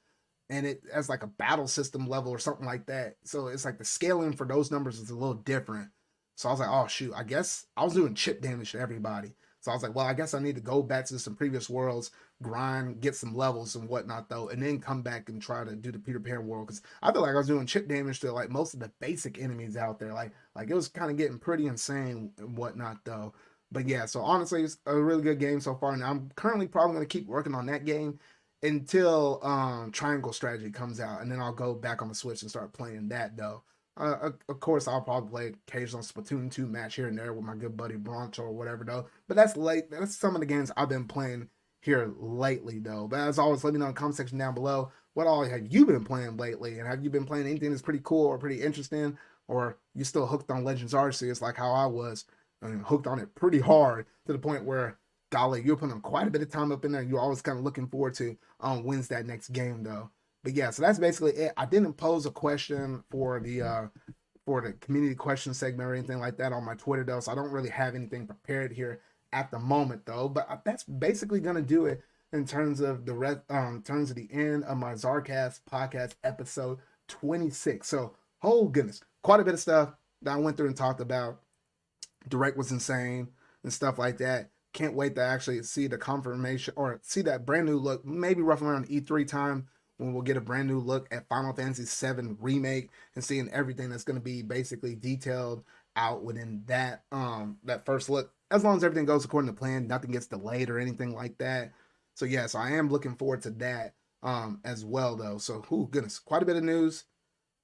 And it has like a battle system level or something like that. So it's like the scaling for those numbers is a little different. So I was like, oh shoot, I guess I was doing chip damage to everybody. So I was like, well, I guess I need to go back to some previous worlds, grind, get some levels and whatnot though, and then come back and try to do the Peter Pan world. Because I feel like I was doing chip damage to like most of the basic enemies out there. Like it was kind of getting pretty insane and whatnot though. But yeah, so honestly, it's a really good game so far. And I'm currently probably going to keep working on that game until Triangle Strategy comes out. And then I'll go back on the Switch and start playing that though. Of course, I'll probably play occasional Splatoon 2 match here and there with my good buddy Broncho or whatever, though. But that's some of the games I've been playing here lately, though. But as always, let me know in the comment section down below, what all have you been playing lately? And have you been playing anything that's pretty cool or pretty interesting? Or you still hooked on Legends Arceus like how I was? I mean, hooked on it pretty hard to the point where, golly, you're putting quite a bit of time up in there. You're always kind of looking forward to when's that next game, though. But yeah, so that's basically it. I didn't pose a question for the community question segment or anything like that on my Twitter though, so I don't really have anything prepared here at the moment though. But that's basically gonna do it in terms of the end of my ZardCast podcast episode 26. So, oh goodness, quite a bit of stuff that I went through and talked about. Direct was insane and stuff like that. Can't wait to actually see the confirmation or see that brand new look, maybe roughly around E3 time, when we'll get a brand new look at Final Fantasy VII Remake and seeing everything that's going to be basically detailed out within that first look. As long as everything goes according to plan, nothing gets delayed or anything like that. So yeah, so I am looking forward to that as well though. So goodness, quite a bit of news.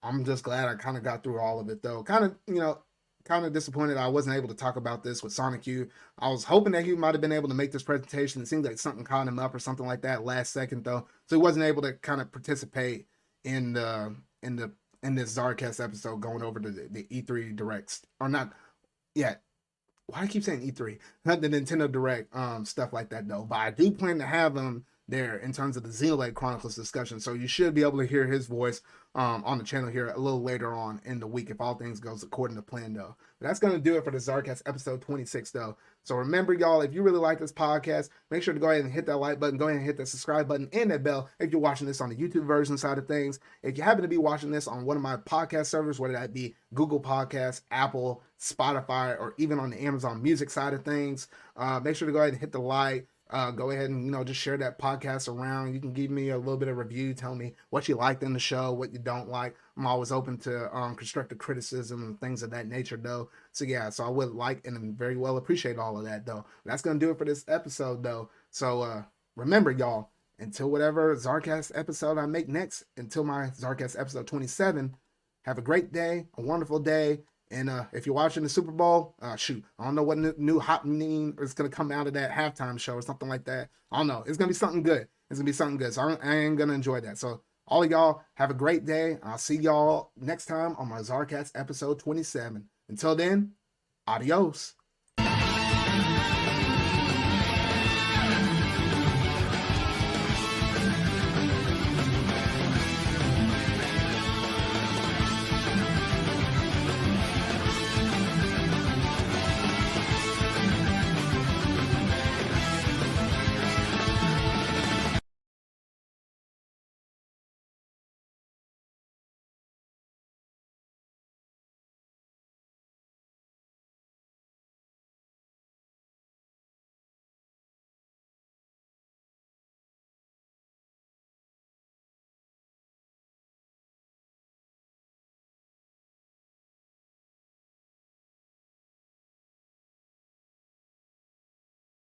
I'm just glad I kind of got through all of it though. Kind of disappointed I wasn't able to talk about this with Sonic U. I was hoping that he might have been able to make this presentation. It seemed like something caught him up or something like that last second though. So he wasn't able to kind of participate in this ZardCast episode going over to the E3 Directs. Or not, yeah. Why do I keep saying E3? Not the Nintendo Direct stuff like that though. But I do plan to have them there in terms of the Xenoblade Chronicles discussion. So you should be able to hear his voice on the channel here a little later on in the week if all things goes according to plan though. But that's going to do it for the ZardCast episode 26 though. So remember y'all, if you really like this podcast, make sure to go ahead and hit that like button, go ahead and hit that subscribe button and that bell if you're watching this on the YouTube version side of things. If you happen to be watching this on one of my podcast servers, whether that be Google Podcasts, Apple, Spotify, or even on the Amazon Music side of things, make sure to go ahead and hit the like, go ahead and, just share that podcast around. You can give me a little bit of review. Tell me what you liked in the show, what you don't like. I'm always open to constructive criticism and things of that nature, though. So yeah, so I would like and very well appreciate all of that, though. That's going to do it for this episode, though. So remember, y'all, until whatever ZardCast episode I make next, until my ZardCast episode 27, have a great day, a wonderful day. And if you're watching the Super Bowl, I don't know what new hot meme is going to come out of that halftime show or something like that. I don't know. It's going to be something good. So I am going to enjoy that. So all of y'all have a great day. I'll see y'all next time on my ZardCast episode 27. Until then, adios.